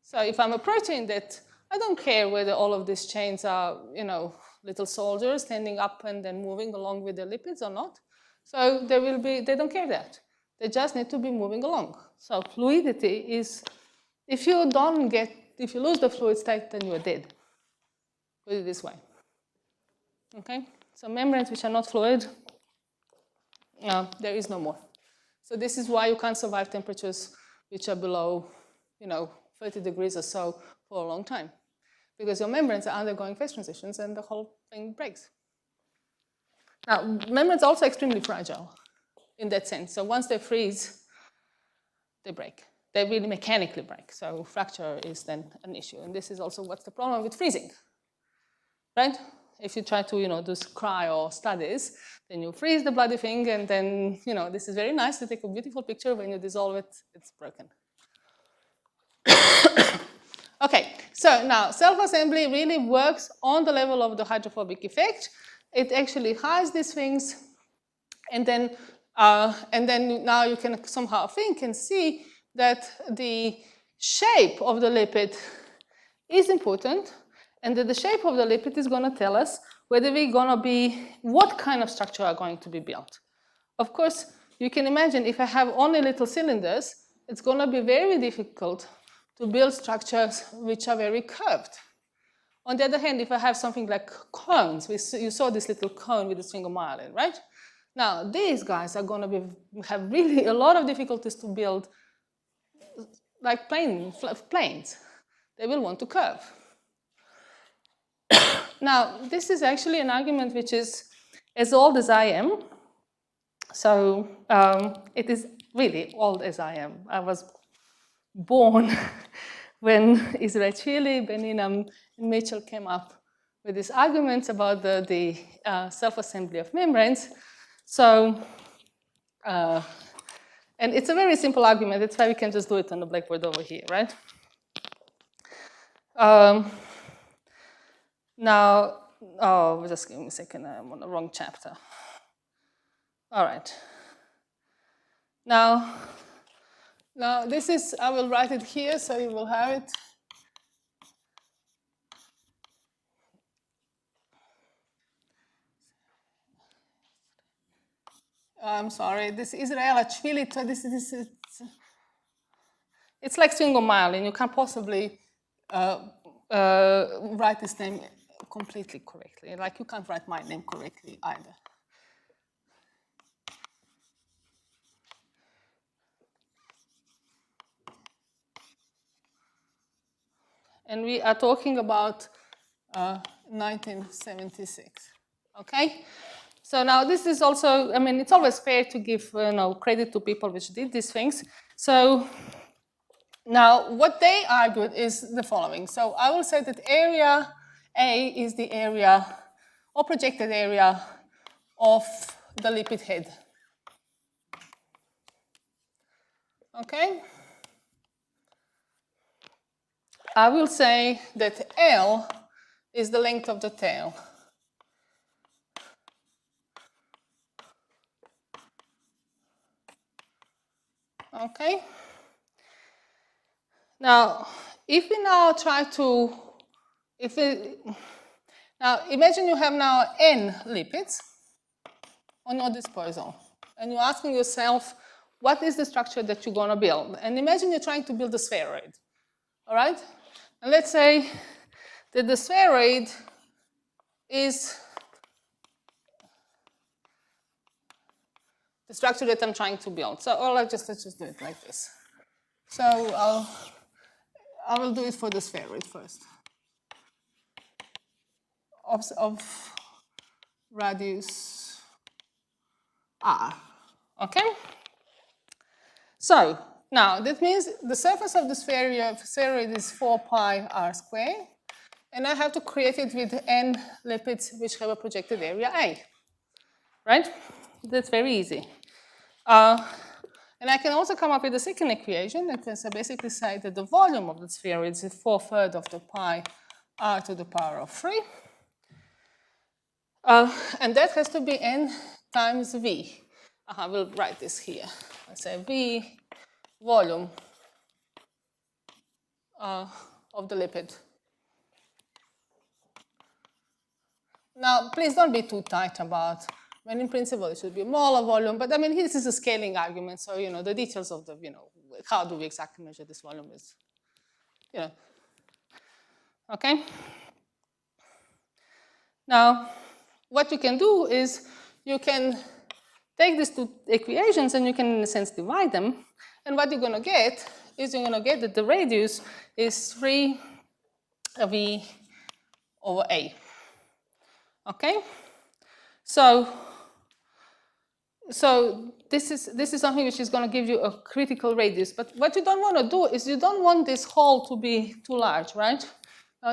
So if I'm a protein that I don't care whether all of these chains are, little soldiers standing up and then moving along with the lipids or not. So they don't care that. They just need to be moving along. So fluidity is, if you lose the fluid state, then you're dead. Put it this way. Okay? So membranes which are not fluid, there is no more. So this is why you can't survive temperatures which are below, 30 degrees or so for a long time. Because your membranes are undergoing phase transitions and the whole thing breaks. Now, membranes are also extremely fragile in that sense. So once they freeze, they break. They really mechanically break. So fracture is then an issue. And this is also what's the problem with freezing, right? If you try to, do cryo studies, then you freeze the bloody thing, and then, this is very nice to take a beautiful picture. When you dissolve it, it's broken. Okay, so now self-assembly really works on the level of the hydrophobic effect. It actually hides these things, and then now you can somehow think and see that the shape of the lipid is important, and that the shape of the lipid is going to tell us whether what kind of structure are going to be built. Of course, you can imagine if I have only little cylinders, it's going to be very difficult to build structures which are very curved. On the other hand, if I have something like cones, you saw this little cone with a single myelin, right? Now, these guys are going to have really a lot of difficulties to build like planes. They will want to curve. Now, this is actually an argument which is as old as I am. So it is really old as I am. I was born when Israeli, Beninam, and Mitchell came up with these arguments about the self-assembly of membranes. So, and it's a very simple argument. That's why we can just do it on the blackboard over here, right? Now, just give me a second. I'm on the wrong chapter. All right. Now this is, I will write it here so you will have it. I'm sorry, this Israel Achvili, it's like single myelin. You can't possibly write this name completely correctly. Like you can't write my name correctly either. And we are talking about 1976, okay? So now this is also, it's always fair to give credit to people which did these things. So Now, what they argued is the following. So I will say that area A is the area or projected area of the lipid head. Okay? I will say that L is the length of the tail. Okay? Now, if we now try to, now imagine you have now n lipids on your disposal, and you're asking yourself, what is the structure that you're going to build? And imagine you're trying to build a spheroid, all right? And let's say that the spheroid is the structure that I'm trying to build. So, or let's just do it like this. So I will do it for the spheroid first. Of radius r, okay? So now that means the surface of the spheroid is 4 pi r squared, and I have to create it with n lipids which have a projected area A, right? That's very easy. And I can also come up with a second equation that can basically say that the volume of the spheroid is 4/3 of the pi r to the power of 3. And that has to be n times v. I will write this here. I say v volume of the lipid. Now, please don't be too tight about, when in principle it should be a molar volume, but I mean, this is a scaling argument, so, you know, the details of the, you know, how do we exactly measure this volume is, you know, okay? Now, what you can do is you can take these two equations and you can, in a sense, divide them. And what you're going to get is you're going to get that the radius is 3v over a. Okay? So this is something which is going to give you a critical radius. But what you don't want to do is you don't want this hole to be too large, right?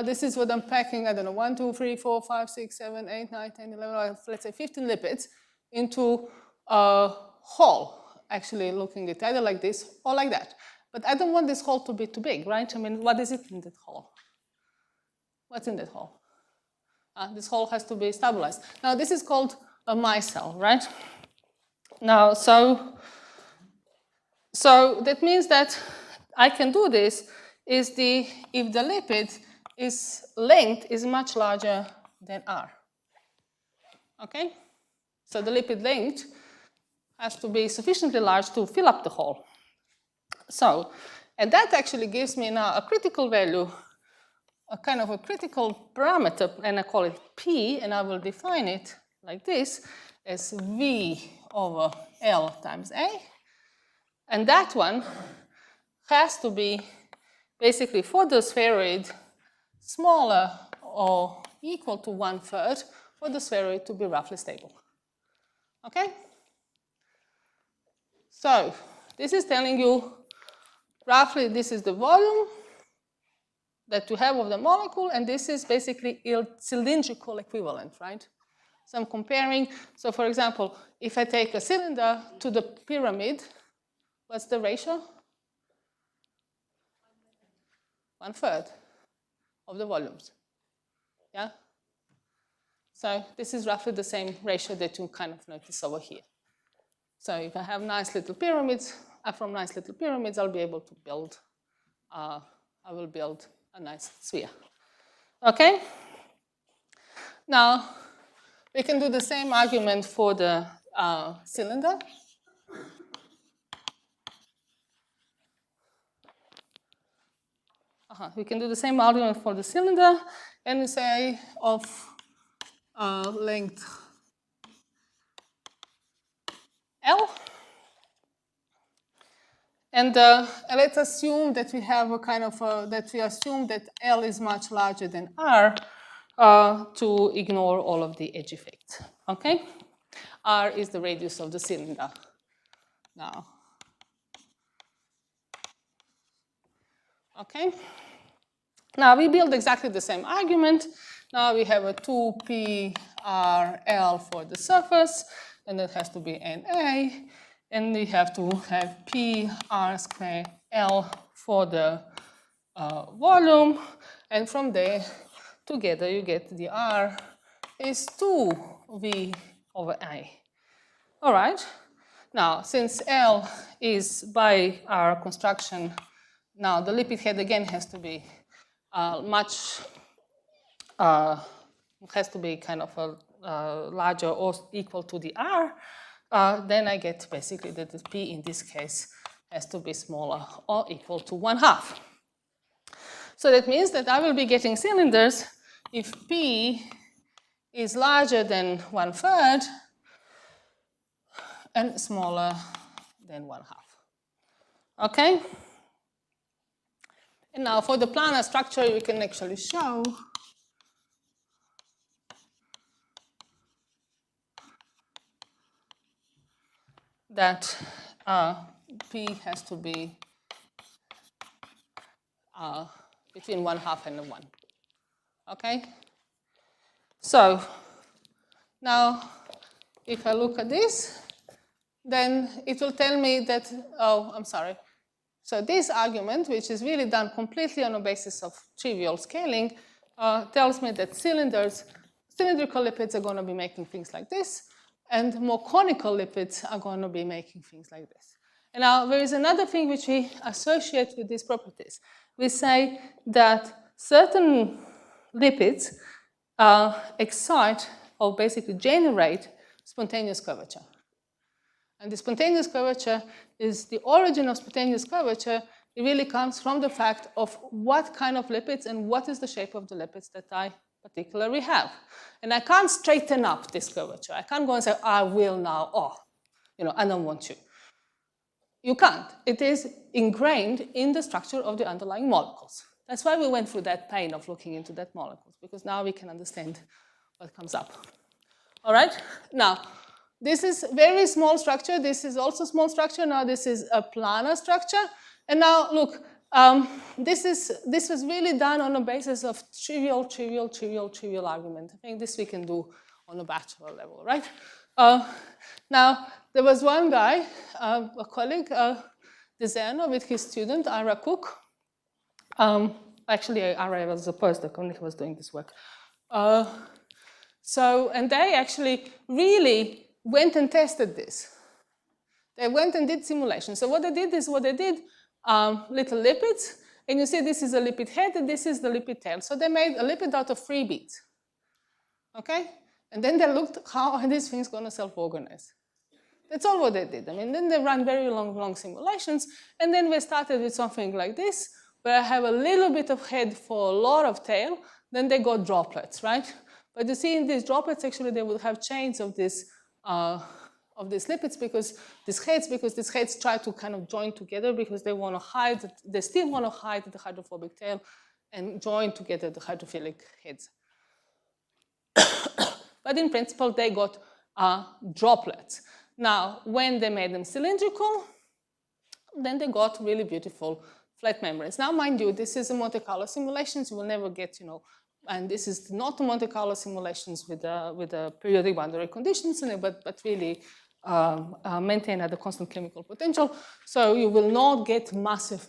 This is what I'm packing, I don't know, 1, 2, 3, 4, 5, 6, 7, 8, 9, 10, 11, let's say 15 lipids into a hole, actually looking at either like this or like that. But I don't want this hole to be too big, right? I mean, what is it in that hole? What's in that hole? This hole has to be stabilized. Now, this is called a micelle, right? Now, so that means that I can do this if the lipid length is much larger than r. Okay? So the lipid length has to be sufficiently large to fill up the hole. So, and that actually gives me now a critical value, a kind of a critical parameter, and I call it P, and I will define it like this as V over L times A. And that one has to be basically for the spheroid smaller or equal to 1/3 for the spheroid to be roughly stable. Okay? So this is telling you roughly this is the volume that you have of the molecule, and this is basically cylindrical equivalent, right? So I'm comparing, so for example, if I take a cylinder to the pyramid, what's the ratio? 1/3 of the volumes, yeah? So this is roughly the same ratio that you kind of notice over here. So if I have nice little pyramids, from nice little pyramids, I'll be able to build, I will build a nice sphere. Okay? Now, we can do the same argument for the cylinder. We can do the same argument for the cylinder and say of length L. And let's assume that we have a kind of, that we assume that L is much larger than R to ignore all of the edge effects, okay? R is the radius of the cylinder. Now, Okay? Now we build exactly the same argument. Now we have a 2PRL for the surface, and that has to be NA, and we have to have PR square L for the volume, and from there, together you get the R is 2V over I. All right. Now, since L is by our construction, now the lipid head again has to be has to be kind of a larger or equal to the R. Then I get basically that the P in this case has to be smaller or equal to 1/2. So that means that I will be getting cylinders if P is larger than 1/3 and smaller than 1/2. Okay? And now for the planar structure, we can actually show that P has to be between 1/2 and 1. Okay? So now if I look at this, then it will tell me that, oh, I'm sorry. So this argument, which is really done completely on a basis of trivial scaling, tells me that cylindrical lipids are going to be making things like this, and more conical lipids are going to be making things like this. And now there is another thing which we associate with these properties. We say that certain lipids excite or basically generate spontaneous curvature. And the spontaneous curvature is the origin of spontaneous curvature. It really comes from the fact of what kind of lipids and what is the shape of the lipids that I particularly have. And I can't straighten up this curvature. I can't go and say, I will now, I don't want to. You can't. It is ingrained in the structure of the underlying molecules. That's why we went through that pain of looking into that molecules, because now we can understand what comes up. All right? Now, this is very small structure. This is also small structure. Now this is a planar structure. And now look, this was really done on a basis of trivial argument. I think this we can do on a bachelor level, right? Now there was one guy, a colleague, Desano, with his student Ira Cook. Actually, Ira was a postdoc when he was doing this work. And they actually really went and tested this. They went and did simulations. So what they did is little lipids, and you see this is a lipid head and this is the lipid tail. So they made a lipid out of 3 beads. Okay? And then they looked how are these things going to self-organize. That's all what they did. I mean, then they ran very long simulations, and then we started with something like this, where I have a little bit of head for a lot of tail, then they got droplets, right? But you see in these droplets, actually, they will have chains of these lipids because these heads try to kind of join together because they want to hide, they still want to hide the hydrophobic tail and join together the hydrophilic heads. But in principle, they got droplets. Now, when they made them cylindrical, then they got really beautiful flat membranes. Now, mind you, this is a Monte Carlo simulations. You will never get, and this is not the Monte Carlo simulations with the periodic boundary conditions in it, but really maintain at the constant chemical potential. So you will not get massive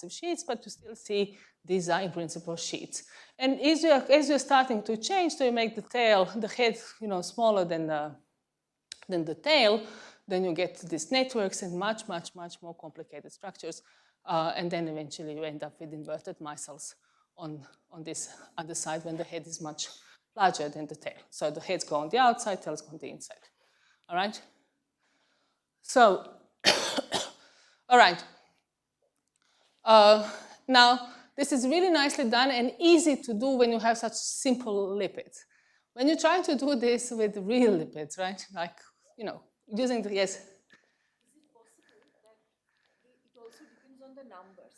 sheets, but you still see these are in principle sheets. And as you're starting to change, so you make the tail, the head, smaller than the tail, then you get these networks and much more complicated structures. And then eventually you end up with inverted micelles on this other side when the head is much larger than the tail. So the heads go on the outside, tails go on the inside. All right? So, all right. Now, this is really nicely done and easy to do when you have such simple lipids. When you try to do this with real lipids, right? Like, using the, yes? Is it possible that it also depends on the numbers?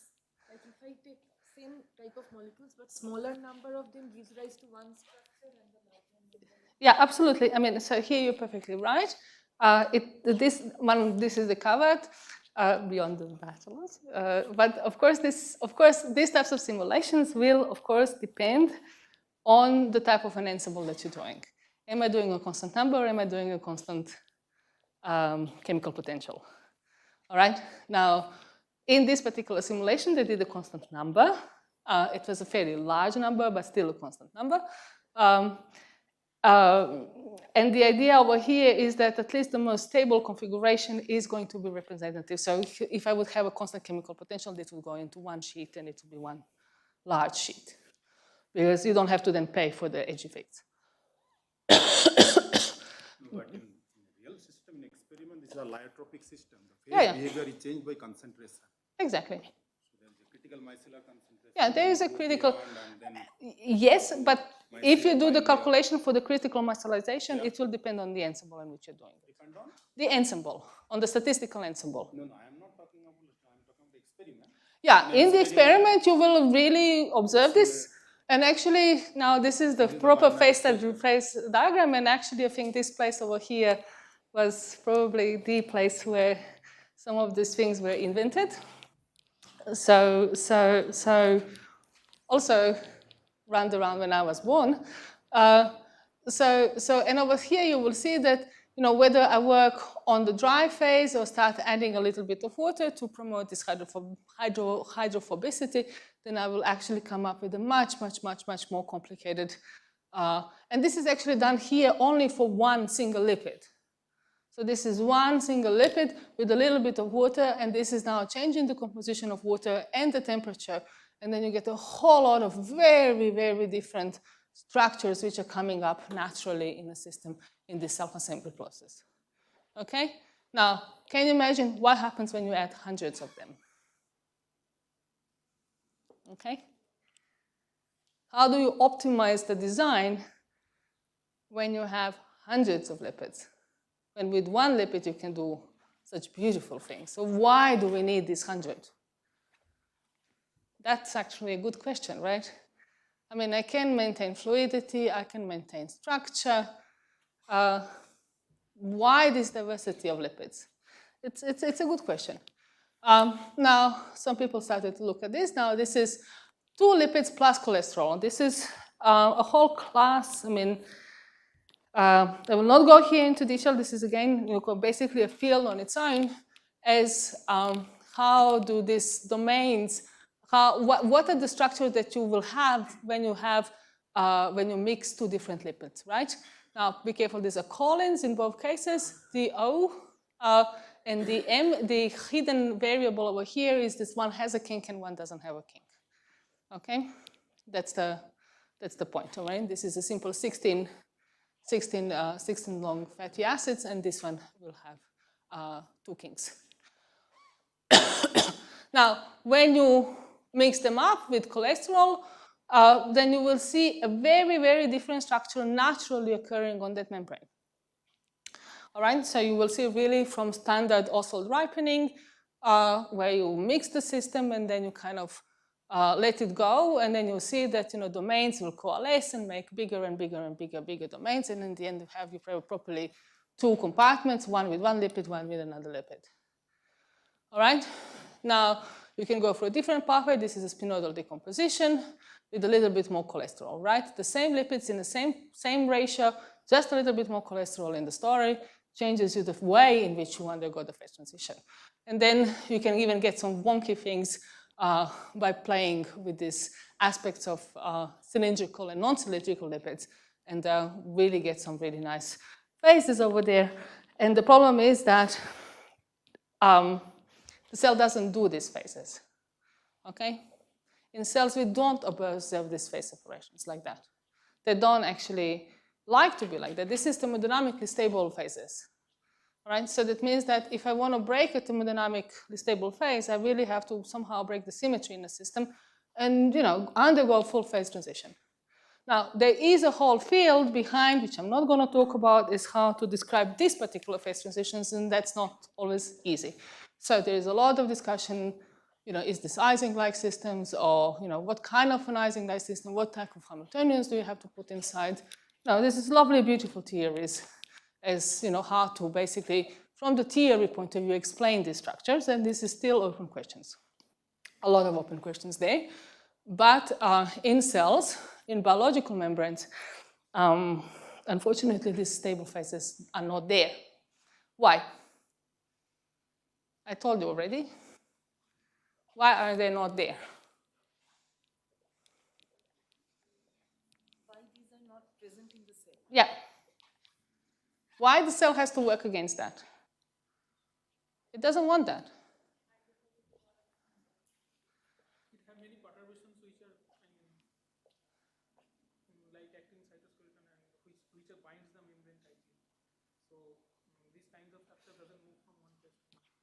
Like if I take same type of molecules, but smaller number of them gives rise to one structure and the larger number? Yeah, absolutely. I mean, so here you're perfectly right. This is the covered. beyond the bachelor's. But of course, these types of simulations will, of course, depend on the type of an ensemble that you're doing. Am I doing a constant number, or am I doing a constant chemical potential? All right. Now, in this particular simulation, they did a constant number. It was a fairly large number, but still a constant number. And the idea over here is that at least the most stable configuration is going to be representative. So if I would have a constant chemical potential, this would go into one sheet, and it would be one large sheet, because you don't have to then pay for the edge effects. But in real system, in experiment, this is a lyotropic system. The phase behavior is changed by concentration. Exactly. So there is a critical micellar concentration. Yeah, there is a critical. Yes, but if you do the calculation for the critical micellization, it will depend on the ensemble in which you're doing it. Depend on? The ensemble, on the statistical ensemble. No, I am not talking about it. I am talking about the experiment. Yeah, in the experiment, you will really observe this. And actually, now this is the proper phase diagram. And actually, I think this place over here was probably the place where some of these things were invented. So also round around when I was born. And over here you will see that, you know, whether I work on the dry phase or start adding a little bit of water to promote this hydrophobicity, then I will actually come up with a much more complicated. And this is actually done here only for one single lipid. So this is one single lipid with a little bit of water, and this is now changing the composition of water and the temperature. And then you get a whole lot of very different structures which are coming up naturally in the system in this self-assembly process. Okay? Now, can you imagine what happens when you add hundreds of them? Okay? How do you optimize the design when you have hundreds of lipids? When with one lipid you can do such beautiful things. So why do we need this 100? That's actually a good question, right? I mean, I can maintain fluidity, I can maintain structure. Why this diversity of lipids? It's a good question. Now, some people started to look at this. Now, this is 2 lipids plus cholesterol. This is a whole class. I mean, I will not go here into detail. This is, again, basically a field on its own as how do these domains, what are the structures that you will have when you mix 2 different lipids, right? Now, be careful, these are colons in both cases. The O and the M, the hidden variable over here is this one has a kink and one doesn't have a kink. Okay, that's the point. All right, this is a simple 16 long fatty acids, and this one will have 2 kinks. Now, when you mix them up with cholesterol, then you will see a very different structure naturally occurring on that membrane. All right, so you will see really from standard Oswald ripening, where you mix the system and then you kind of let it go, and then you'll see that, you know, domains will coalesce and make bigger and bigger domains, and in the end you have properly 2 compartments, one with one lipid, one with another lipid. All right, now you can go for a different pathway. This is a spinodal decomposition with a little bit more cholesterol, right? The same lipids in the same ratio, just a little bit more cholesterol in the story, changes you the way in which you undergo the phase transition. And then you can even get some wonky things by playing with these aspects of cylindrical and non-cylindrical lipids, and really get some really nice phases over there. And the problem is that the cell doesn't do these phases, okay? In cells, we don't observe these phase separations like that. They don't actually like to be like that. This is thermodynamically stable phases, all right? So that means that if I want to break a thermodynamically stable phase, I really have to somehow break the symmetry in the system and, you know, undergo full phase transition. Now, there is a whole field behind, which I'm not going to talk about, is how to describe these particular phase transitions, and that's not always easy. So there is a lot of discussion, you know, is this Ising-like systems, or, you know, what kind of an Ising-like system, what type of Hamiltonians do you have to put inside? Now, this is lovely, beautiful theories as, you know, how to basically from the theory point of view, explain these structures, and this is still open questions. A lot of open questions there. But in cells, in biological membranes, unfortunately, these stable phases are not there. Why? I told you already. Why are they not there? Why these are not present in the cell? Yeah. Why the cell has to work against that? It doesn't want that. It have many perturbations which are, like acting cytoskeleton and which binds the membrane tightly. So these kinds of structure doesn't move from one place to another.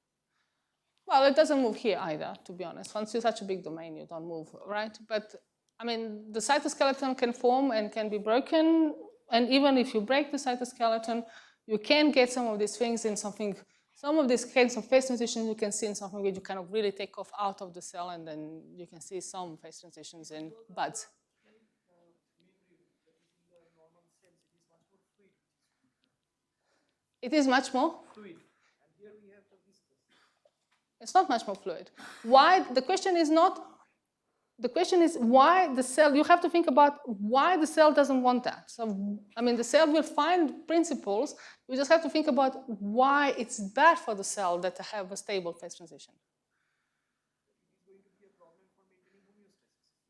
Well, it doesn't move here either, to be honest. Once you're such a big domain, you don't move, right? But I mean, the cytoskeleton can form and can be broken, and even if you break the cytoskeleton, you can get some of these things in something. Some of these kinds of phase transitions you can see in something where you kind of really take off out of the cell, and then you can see some phase transitions in buds. It is much more fluid. And here we have the viscous. It's not much more fluid. Why? The question is not. The question is why the cell. You have to think about why the cell doesn't want that. So, I mean, the cell will find principles. We just have to think about why it's bad for the cell that to have a stable phase transition.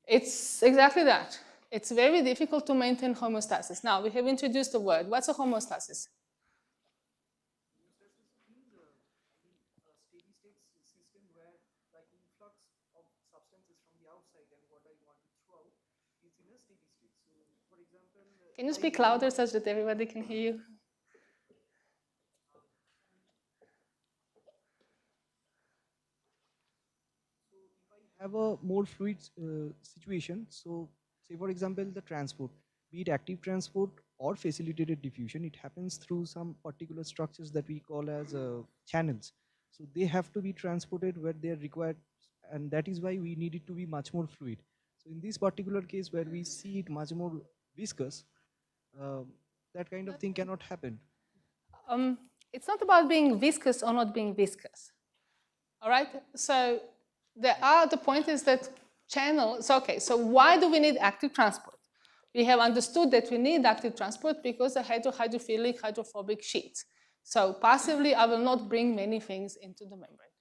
It's exactly that. It's very difficult to maintain homeostasis. Now, we have introduced the word. What's a homeostasis? Can you speak louder such that everybody can hear you? Have a more fluid situation. So say for example, the transport, be it active transport or facilitated diffusion, it happens through some particular structures that we call as channels. So they have to be transported where they are required, and that is why we need it to be much more fluid. So in this particular case where we see it much more viscous, that kind of thing cannot happen. It's not about being viscous or not being viscous. All right, so the point is that channels, okay, so why do we need active transport? We have understood that we need active transport because the hydrophilic, hydrophobic sheets. So passively, I will not bring many things into the membrane,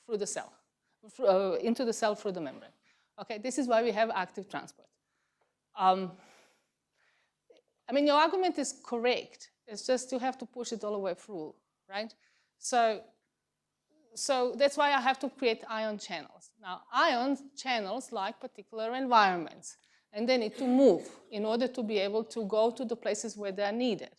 through the cell, into the cell through the membrane. Okay, this is why we have active transport. I mean, your argument is correct. It's just you have to push it all the way through, right? So that's why I have to create ion channels. Now, ion channels like particular environments, and they need to move in order to be able to go to the places where they are needed.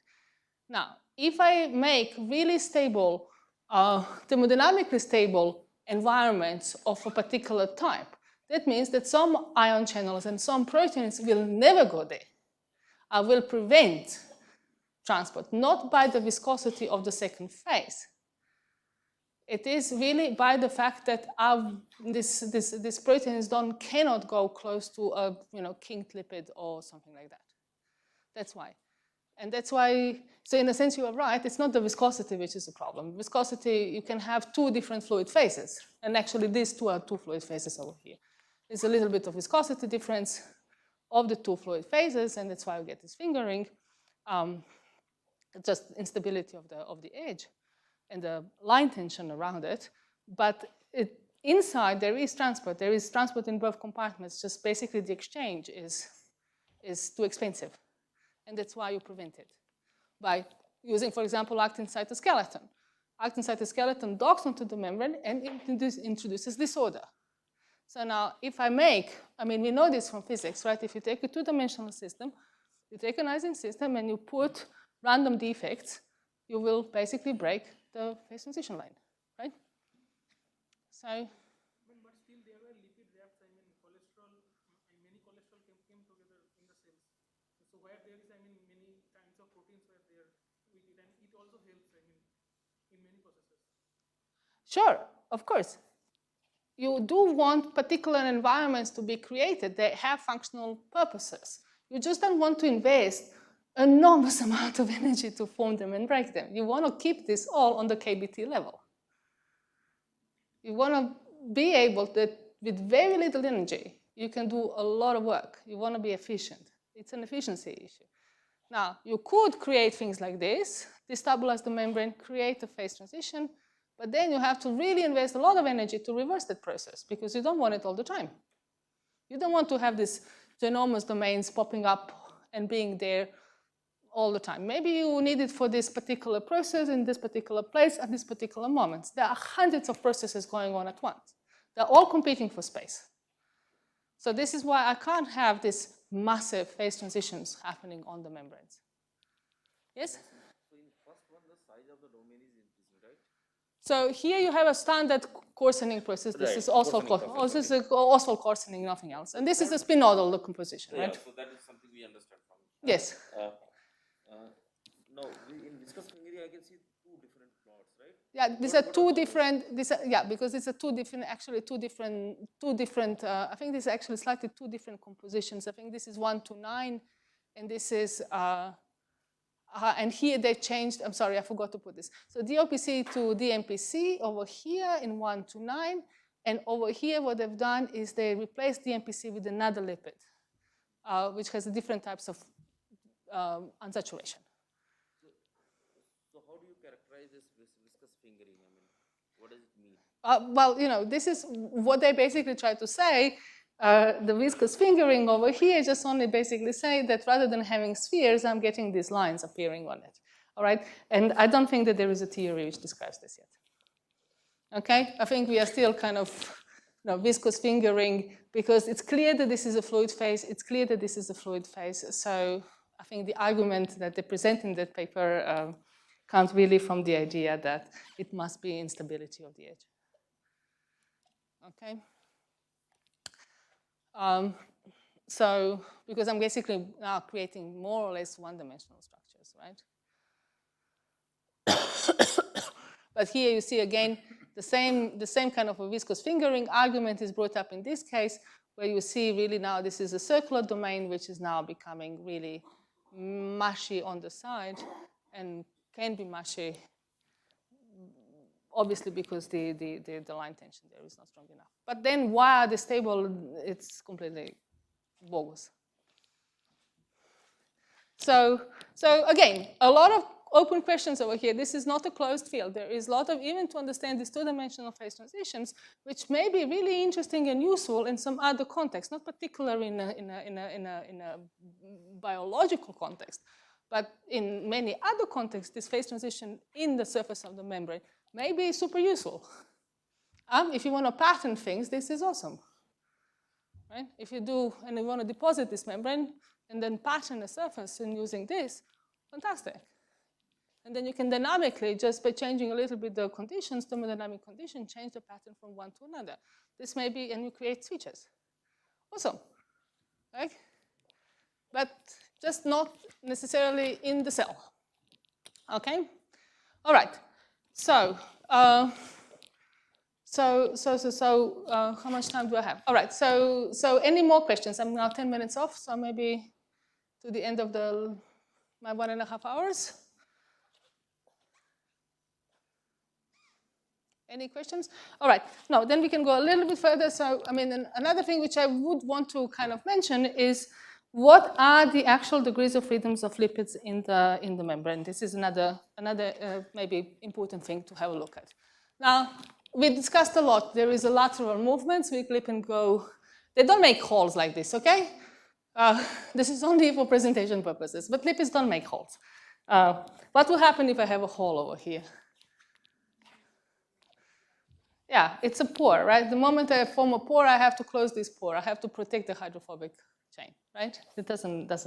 Now, if I make really stable, thermodynamically stable environments of a particular type, that means that some ion channels and some proteins will never go there. I will prevent transport, not by the viscosity of the second phase. It is really by the fact that these proteins cannot go close to a kinked lipid or something like that. That's why. And that's why, so in a sense you are right, it's not the viscosity which is the problem. Viscosity, you can have two different fluid phases. And actually these two are two fluid phases over here. There's a little bit of viscosity difference of the two fluid phases, and that's why we get this fingering, just instability of the edge and the line tension around it. But inside there is transport. There is transport in both compartments. Just basically the exchange is too expensive. And that's why you prevent it by using, for example, actin cytoskeleton. Actin cytoskeleton docks onto the membrane and introduces disorder. So now if I mean, we know this from physics, right? If you take a two-dimensional system, you take an Ising system and you put random defects, you will basically break the phase transition line, right? So. But still there were lipid wraps, I mean cholesterol, many cholesterol came together in the cells. So where there is, I mean, many kinds of proteins were there with it, and it also helps, I mean, in many processes. Sure, of course. You do want particular environments to be created. They have functional purposes. You just don't want to invest enormous amount of energy to form them and break them. You want to keep this all on the KBT level. You want to be able to, with very little energy, you can do a lot of work. You want to be efficient. It's an efficiency issue. Now, you could create things like this, destabilize the membrane, create a phase transition, but then you have to really invest a lot of energy to reverse that process because you don't want it all the time. You don't want to have these enormous domains popping up and being there all the time. Maybe you need it for this particular process in this particular place at this particular moment. There are hundreds of processes going on at once. They're all competing for space. So this is why I can't have these massive phase transitions happening on the membranes. Yes? So in first one, the size of the domain is increasing, right? So here you have a standard coarsening process. This Right, is Oswald coarsening, nothing else. And this is a spinodal decomposition, right? Yeah, so that is something we understand from it. Yes. Now, in viscous fingering, I can see two different plots, right? Yeah, these are two different, yeah, because it's a two different, I think these are actually slightly two different compositions. I think this is 1 to 9, and this is, and here they changed, I'm sorry, I forgot to put this. So DOPC to DMPC over here in 1 to 9, and over here what they've done is they replaced DMPC with another lipid, which has different types of unsaturation. So how do you characterize this viscous fingering? I mean, what does it mean? Well, you know, this is what they basically try to say. The viscous fingering over here just only basically say that rather than having spheres, I'm getting these lines appearing on it. All right? And I don't think that there is a theory which describes this yet. Okay? I think we are still kind of viscous fingering because it's clear that this is a fluid phase. It's clear that this is a fluid phase. So I think the argument that they present in that paper comes really from the idea that it must be instability of the edge. Okay? So, because I'm basically now creating more or less one-dimensional structures, right? But here you see again the same kind of a viscous fingering argument is brought up in this case, where you see really now this is a circular domain which is now becoming really mushy on the side and can be mushy, obviously because the line tension there is not strong enough. But then why are they stable? It's completely bogus. So again, a lot of open questions over here. This is not a closed field. There is a lot of, even to understand these two-dimensional phase transitions, which may be really interesting and useful in some other context, not particularly in a biological context, but in many other contexts, this phase transition in the surface of the membrane may be super useful. If you want to pattern things, this is awesome. Right? If you do, and you want to deposit this membrane and then pattern the surface and using this, fantastic. And then you can dynamically, just by changing a little bit the conditions, thermodynamic condition, change the pattern from one to another. This may be, and you create switches. Awesome. Right? But just not necessarily in the cell. Okay? All right. So, how much time do I have? All right, so any more questions? I'm now 10 minutes off, so maybe to the end of my 1.5 hours. Any questions? All right, no, then we can go a little bit further. So, I mean, another thing which I would want to kind of mention is what are the actual degrees of freedoms of lipids in the membrane? This is another maybe important thing to have a look at. Now, we discussed a lot. There is a lateral movements. We clip and go. They don't make holes like this, okay? This is only for presentation purposes, but lipids don't make holes. What will happen if I have a hole over here? Yeah, it's a pore, right? The moment I form a pore, I have to close this pore. I have to protect the hydrophobic chain, right? It doesn't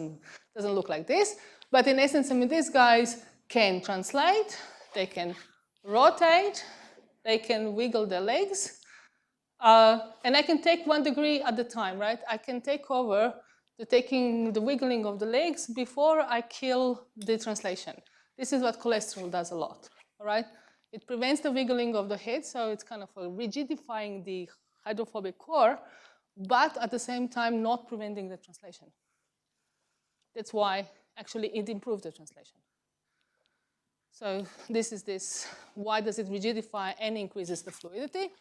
look like this. But in essence, I mean, these guys can translate. They can rotate. They can wiggle their legs. And I can take 1 degree at a time, right? I can take over taking the wiggling of the legs before I kill the translation. This is what cholesterol does a lot, all right? It prevents the wiggling of the head, so it's kind of rigidifying the hydrophobic core, but at the same time not preventing the translation. That's why Actually, it improved the translation. So this is this. Why does it rigidify and increases the fluidity?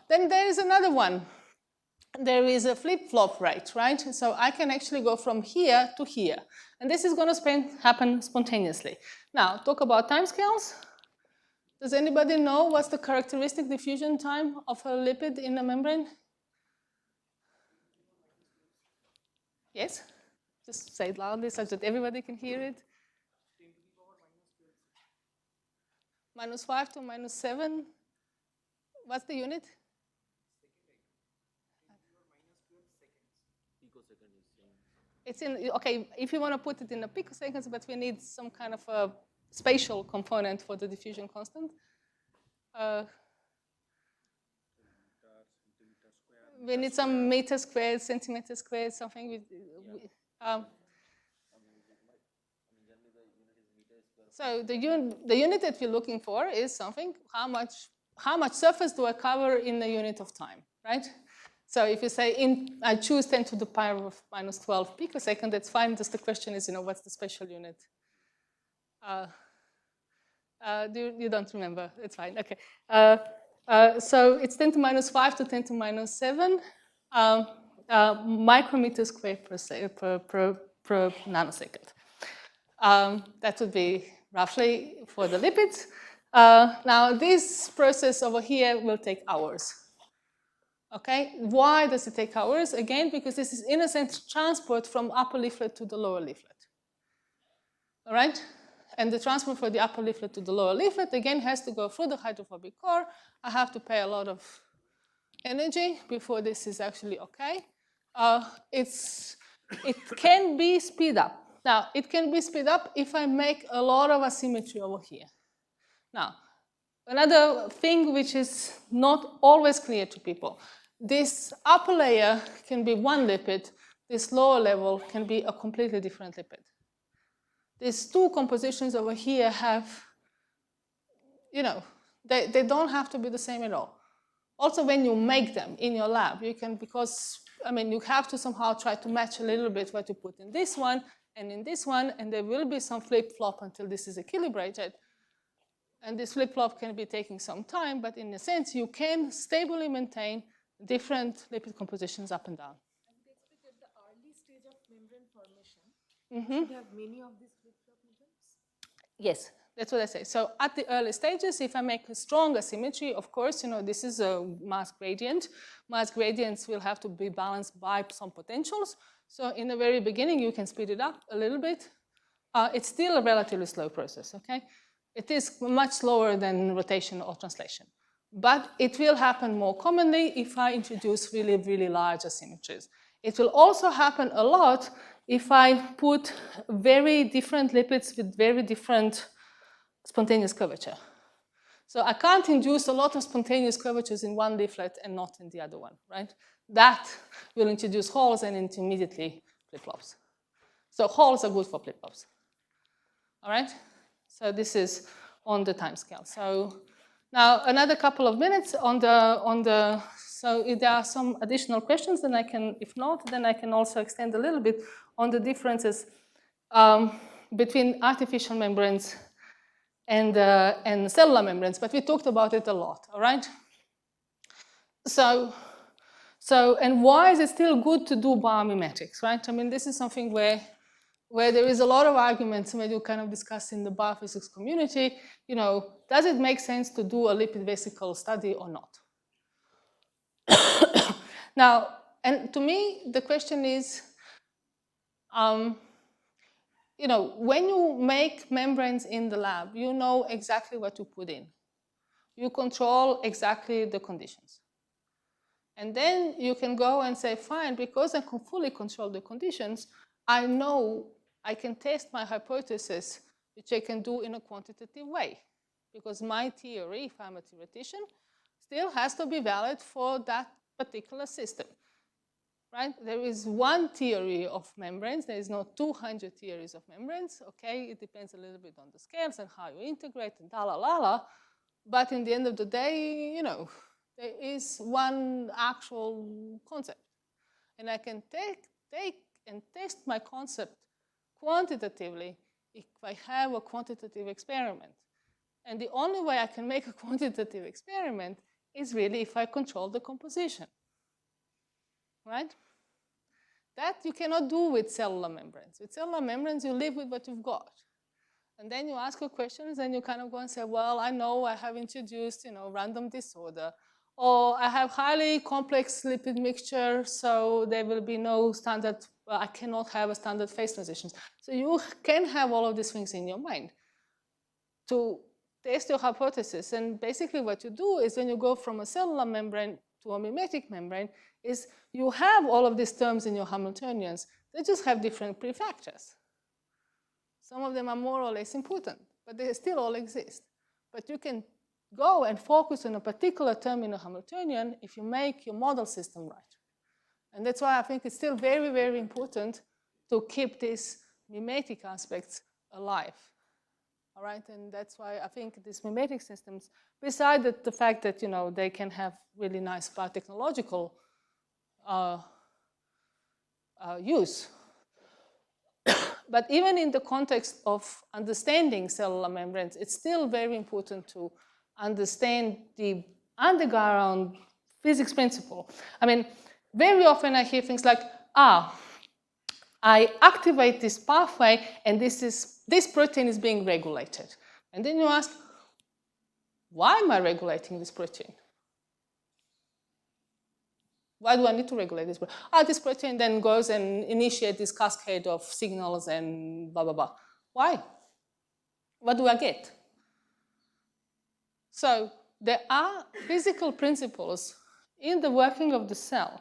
Then there is another one. There is a flip-flop rate, right? So I can actually go from here to here. And this is going to happen spontaneously. Now, talk about timescales. Does anybody know what's the characteristic diffusion time of a lipid in a membrane? Yes? Just say it loudly such that everybody can hear it. -5 to -7. What's the unit? Picosecond is saying. It's in, okay, if you want to put it in a picoseconds, but we need some kind of a spatial component for the diffusion constant. We need some meter squared, centimeter squared, something. So the unit that we're looking for is something, how much surface do I cover in a unit of time, right? So if you say I choose 10 to the power of -12 picosecond, that's fine. Just the question is, what's the spatial unit? You don't remember? It's fine. Okay. So it's 10 to -5 to 10 to -7 micrometer squared per nanosecond. That would be roughly for the lipids. Now, this process over here will take hours. Okay, why does it take hours? Again, because this is, in a sense, transport from upper leaflet to the lower leaflet. All right? And the transport for the upper leaflet to the lower leaflet, again, has to go through the hydrophobic core. I have to pay a lot of energy before this is actually okay. It can be speed up. Now, it can be speed up if I make a lot of asymmetry over here. Now, another thing which is not always clear to people, this upper layer can be one lipid, this lower level can be a completely different lipid. These two compositions over here have, they don't have to be the same at all. Also, when you make them in your lab, you can, because, you have to somehow try to match a little bit what you put in this one and in this one, and there will be some flip-flop until this is equilibrated. And this flip-flop can be taking some time, but in a sense, you can stably maintain different lipid compositions up and down. I would expect at the early stage of membrane formation, you should have many of these flip-flop events? Yes, that's what I say. So at the early stages, if I make a strong asymmetry, of course, this is a mass gradient. Mass gradients will have to be balanced by some potentials. So in the very beginning, you can speed it up a little bit. It's still a relatively slow process, okay? It is much slower than rotation or translation. But it will happen more commonly if I introduce really, really large asymmetries. It will also happen a lot if I put very different lipids with very different spontaneous curvature. So I can't induce a lot of spontaneous curvatures in one leaflet and not in the other one, right? That will introduce holes and immediately flip-flops. So holes are good for flip-flops, all right? So this is on the time scale. So now another couple of minutes so if there are some additional questions, then I can, if not, then I can also extend a little bit on the differences between artificial membranes and cellular membranes, but we talked about it a lot, all right? So and why is it still good to do biomimetics, right? This is something where there is a lot of arguments when you kind of discuss in the biophysics community, does it make sense to do a lipid vesicle study or not? Now, and to me, the question is, when you make membranes in the lab, you know exactly what to put in. You control exactly the conditions. And then you can go and say, fine, because I can fully control the conditions, I know I can test my hypothesis, which I can do in a quantitative way. Because my theory, if I'm a theoretician, still has to be valid for that particular system, right? There is one theory of membranes. There is not 200 theories of membranes, okay? It depends a little bit on the scales and how you integrate and la. But in the end of the day, there is one actual concept. And I can take and test my concept quantitatively if I have a quantitative experiment. And the only way I can make a quantitative experiment is really if I control the composition, right? That you cannot do with cellular membranes. With cellular membranes, you live with what you've got. And then you ask your questions, and you kind of go and say, well, I know I have introduced, random disorder, or I have highly complex lipid mixture, so there will be no standard, I cannot have a standard phase transitions. So you can have all of these things in your mind to test your hypothesis. And basically what you do is when you go from a cellular membrane to a mimetic membrane is you have all of these terms in your Hamiltonians. They just have different prefactors. Some of them are more or less important, but they still all exist. But you can go and focus on a particular term in a Hamiltonian if you make your model system right. And that's why I think it's still very, very important to keep these mimetic aspects alive. All right, and that's why I think these mimetic systems, besides the fact that they can have really nice biotechnological use, but even in the context of understanding cellular membranes, it's still very important to understand the underground physics principle. I mean, very often I hear things like, I activate this pathway, and this protein is being regulated. And then you ask, why am I regulating this protein? Why do I need to regulate this protein? This protein then goes and initiates this cascade of signals and blah, blah, blah. Why? What do I get? So there are physical principles in the working of the cell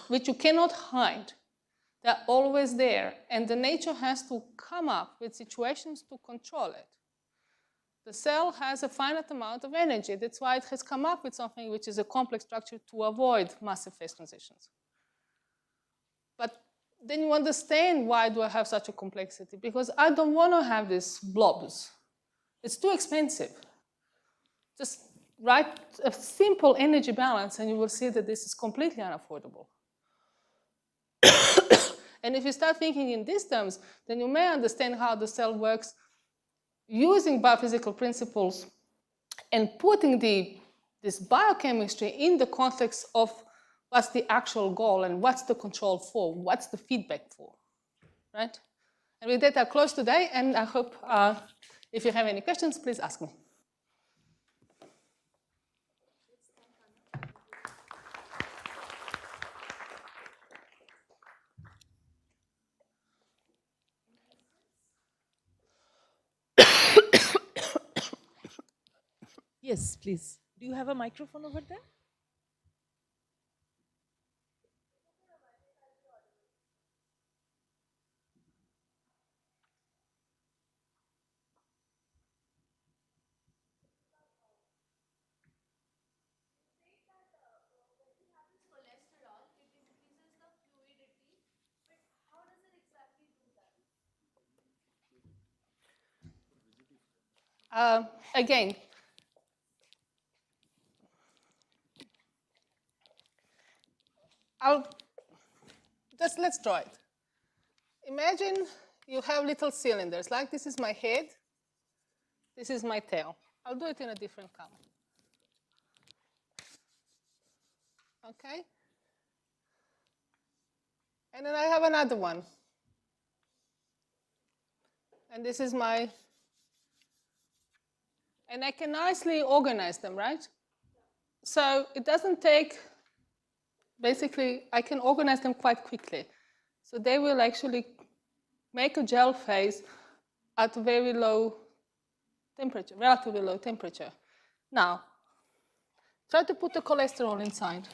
which you cannot hide. They're always there, and the nature has to come up with situations to control it. The cell has a finite amount of energy. That's why it has come up with something which is a complex structure to avoid massive phase transitions. But then you understand why do I have such a complexity? Because I don't want to have these blobs. It's too expensive. Just write a simple energy balance, and you will see that this is completely unaffordable. And if you start thinking in these terms, then you may understand how the cell works using biophysical principles and putting this biochemistry in the context of what's the actual goal and what's the control for, what's the feedback for, right? And with that, I'll close today, and I hope if you have any questions, please ask me. Yes, please. Do you have a microphone over there? Again, let's draw it. Imagine you have little cylinders, like this is my head, this is my tail. I'll do it in a different color. Okay? And then I have another one. And this is my, and I can nicely organize them, right? So it doesn't take, basically, I can organize them quite quickly. So they will actually make a gel phase at a very low temperature, relatively low temperature. Now, try to put the cholesterol inside.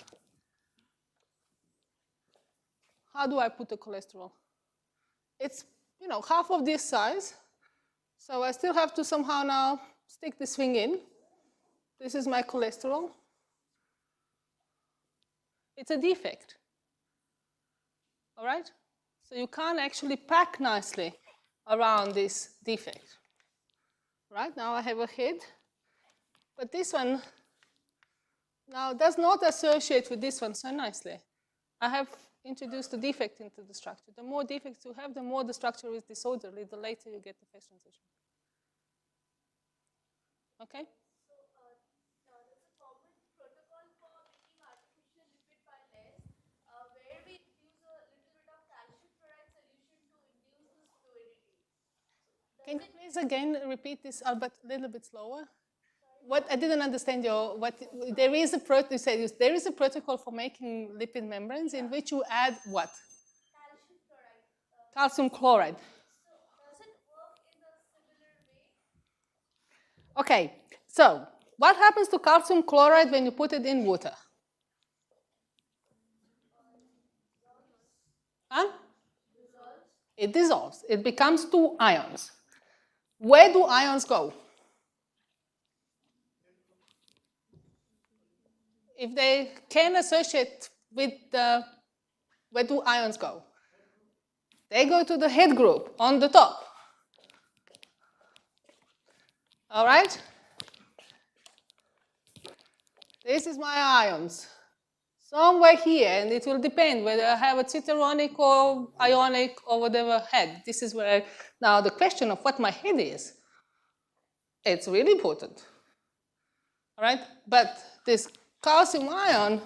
How do I put the cholesterol? It's, half of this size. So I still have to somehow now stick this thing in. This is my cholesterol. It's a defect. All right? So you can't actually pack nicely around this defect. Right? Now I have a head. But this one now does not associate with this one so nicely. I have introduce the defect into the structure. The more defects you have, the more the structure is disorderly, the later you get the phase transition. Okay? There's a common protocol for making artificial lipid bilayers where we infuse a little bit of calcium chloride solution to induce this fluidity. Can you please again repeat this, but a little bit slower? What I didn't understand there is a there is a protocol for making lipid membranes in which you add what? Calcium chloride. Calcium chloride. So does it work in a similar way? Okay, so what happens to calcium chloride when you put it in water? Huh? It dissolves. It becomes 2 ions. Where do ions go? If they can associate with where do ions go? They go to the head group on the top. All right? This is my ions. Somewhere here, and it will depend whether I have a citronic or ionic or whatever head. This is where, now the question of what my head is, it's really important. All right? But this calcium ion,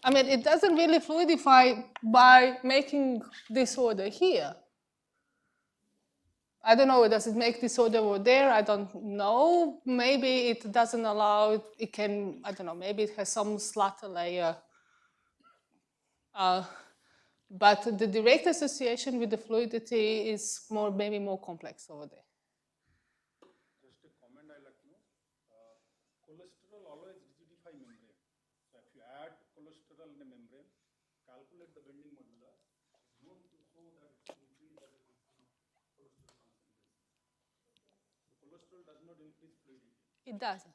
I mean, it doesn't really fluidify by making disorder here. I don't know, does it make disorder over there? I don't know. Maybe it doesn't allow it, it can, I don't know, maybe it has some slatter layer. But the direct association with the fluidity is maybe more complex over there. Just a comment I like to know. Cholesterol always rigidify membrane. So if you add cholesterol in a membrane, calculate the bending modulus. It's known to show that it will increase as a function of cholesterol concentration. So cholesterol does not increase fluidity. It does.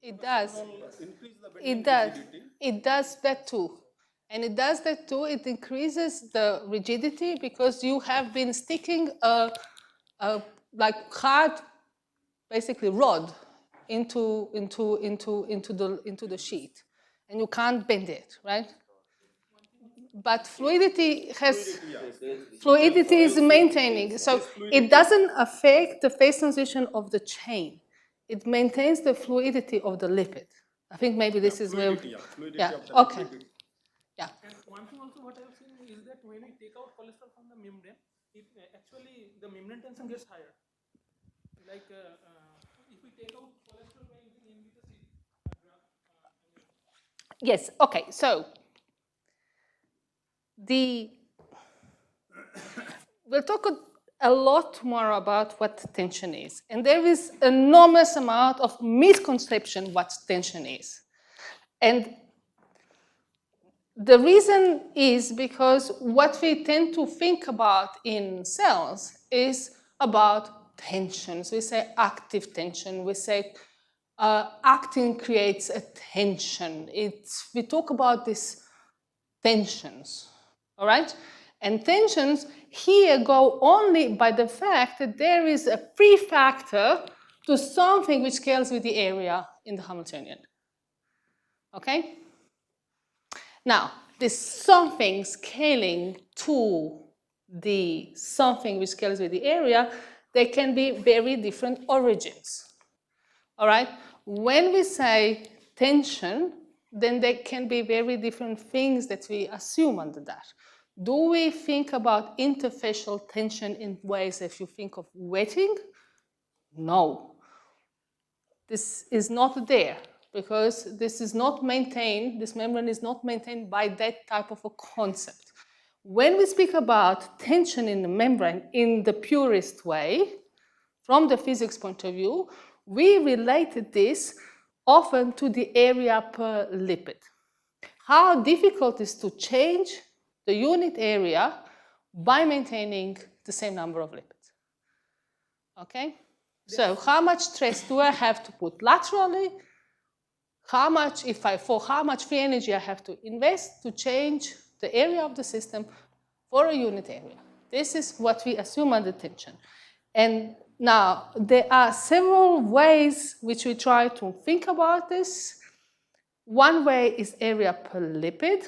It does. Increase the bending It does. rigidity. It does that too. And it does that too. It increases the rigidity because you have been sticking a like hard, basically rod into the sheet, and you can't bend it, right? But fluidity is maintaining, so it doesn't affect the phase transition of the chain. It maintains the fluidity of the lipid. I think maybe this is where. Fluidity of the Okay. lipid. Yeah. And one thing also what I have seen is that when we take out cholesterol from the membrane, it actually the membrane tension gets higher. Like if we take out cholesterol by using Yes. Okay. So we'll talk a lot tomorrow about what tension is, and there is enormous amount of misconception what tension is, and the reason is because what we tend to think about in cells is about tensions. We say active tension. We say actin creates a tension. We talk about these tensions, all right? And tensions here go only by the fact that there is a prefactor to something which scales with the area in the Hamiltonian, okay? Now, this something scaling to the something which scales with the area, there can be very different origins. All right? When we say tension, then there can be very different things that we assume under that. Do we think about interfacial tension in ways if you think of wetting? No. This is not there, because this is not maintained, this membrane is not maintained by that type of a concept. When we speak about tension in the membrane in the purest way, from the physics point of view, we related this often to the area per lipid. How difficult it is to change the unit area by maintaining the same number of lipids. Okay? So how much stress do I have to put laterally? For how much free energy I have to invest to change the area of the system for a unit area. This is what we assume under tension. And now, there are several ways which we try to think about this. One way is area per lipid.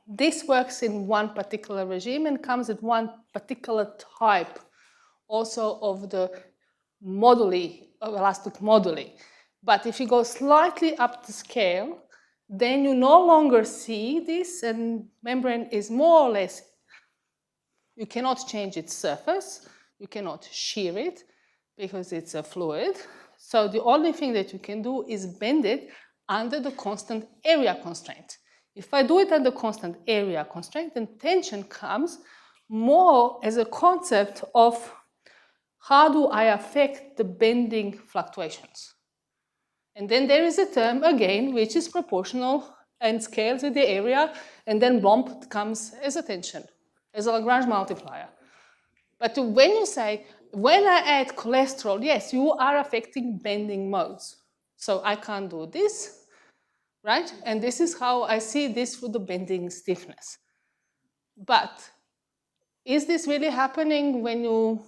this works in one particular regime and comes at one particular type also of the moduli, of elastic moduli. But if you go slightly up the scale, then you no longer see this, and membrane is more or less, you cannot change its surface, you cannot shear it because it's a fluid. So the only thing that you can do is bend it under the constant area constraint. If I do it under constant area constraint, then tension comes more as a concept of how do I affect the bending fluctuations. And then there is a term again which is proportional and scales with the area, and then bump comes as a tension, as a Lagrange multiplier. But when you say, when I add cholesterol, yes, you are affecting bending modes. So I can't do this, right? And this is how I see this for the bending stiffness. But is this really happening when you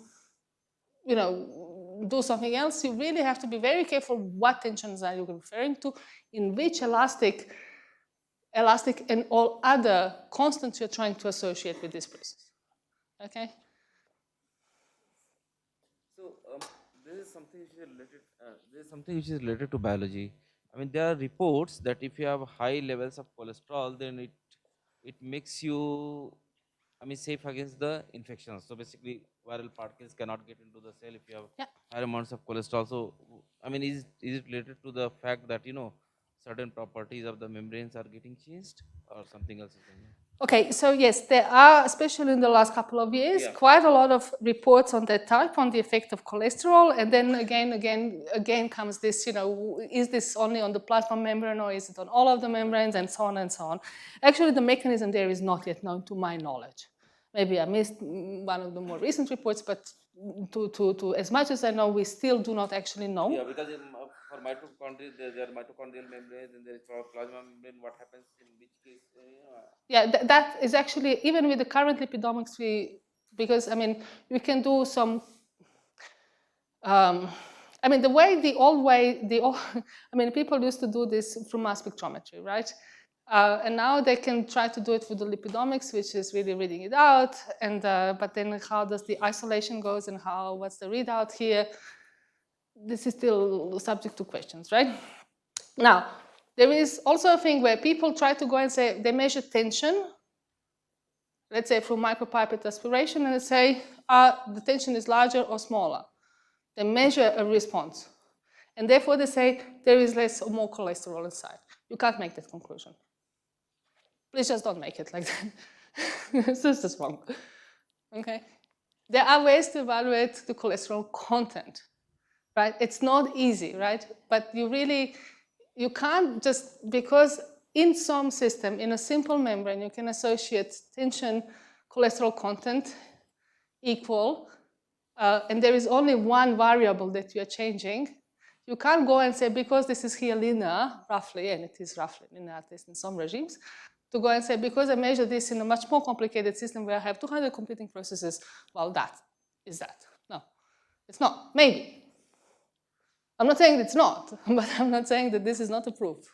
do something else? You really have to be very careful what tensions are you referring to, in which elastic and all other constants you're trying to associate with this process. Okay? So this is something which is related. This is something which is related to biology. I mean, there are reports that if you have high levels of cholesterol, then it makes you, I mean, safe against the infections. So basically, viral particles cannot get into the cell if you have higher amounts of cholesterol. So, I mean, is it related to the fact that certain properties of the membranes are getting changed, or something else is going on? Okay, so yes, there are, especially in the last couple of years, quite a lot of reports on that type, on the effect of cholesterol, and then again comes this, is this only on the plasma membrane or is it on all of the membranes, and so on and so on. Actually, the mechanism there is not yet known to my knowledge. Maybe I missed one of the more recent reports, but to as much as I know, we still do not actually know. Yeah, because for mitochondria, there are mitochondrial membranes and there is plasma membrane. What happens in which case? Yeah, that is actually, even with the current lipidomics, because I mean, you can do some, I mean, the old way, I mean, people used to do this through mass spectrometry, right? And now they can try to do it with the lipidomics, which is really reading it out. And but then how does the isolation goes and what's the readout here? This is still subject to questions, right? Now, there is also a thing where people try to go and say they measure tension, let's say through micropipette aspiration, and they say the tension is larger or smaller. They measure a response. And therefore they say there is less or more cholesterol inside. You can't make that conclusion. Please just don't make it like that. It's just wrong. Okay? There are ways to evaluate the cholesterol content, right? It's not easy, right? But you can't just, because in some system, in a simple membrane, you can associate tension, cholesterol content equal, and there is only one variable that you are changing. You can't go and say, because this is here linear, roughly, and it is roughly linear, at least in some regimes, to go and say, because I measure this in a much more complicated system where I have 200 competing processes, well, that is that. No, it's not. Maybe. I'm not saying it's not, but I'm not saying that this is not a proof.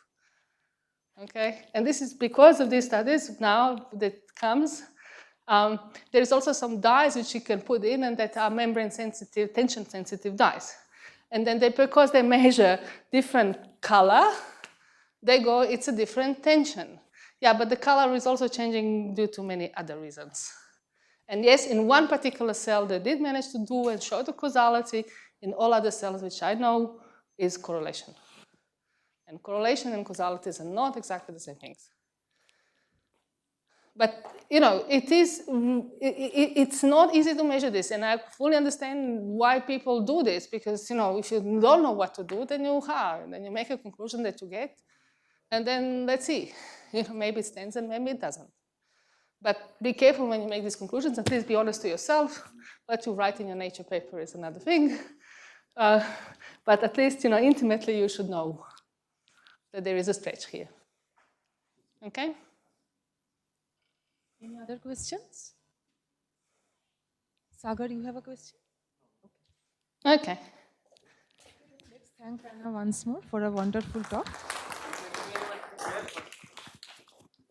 Okay? And this is because of these studies now that comes. There is also some dyes which you can put in and that are membrane sensitive, tension sensitive dyes. And then because they measure different color, they go, it's a different tension. Yeah, but the color is also changing due to many other reasons. And yes, in one particular cell, they did manage to do and show the causality. In all other cells, which I know, is correlation. And correlation and causalities are not exactly the same things. But, it's not easy to measure this. And I fully understand why people do this, because, if you don't know what to do, then you make a conclusion that you get. And then let's see, maybe it stands and maybe it doesn't. But be careful when you make these conclusions, and please be honest to yourself. What you write in your Nature paper is another thing. But at least, intimately, you should know that there is a stretch here. Okay? Any other questions? Sagar, you have a question? Okay. Let's thank Anna once more for a wonderful talk.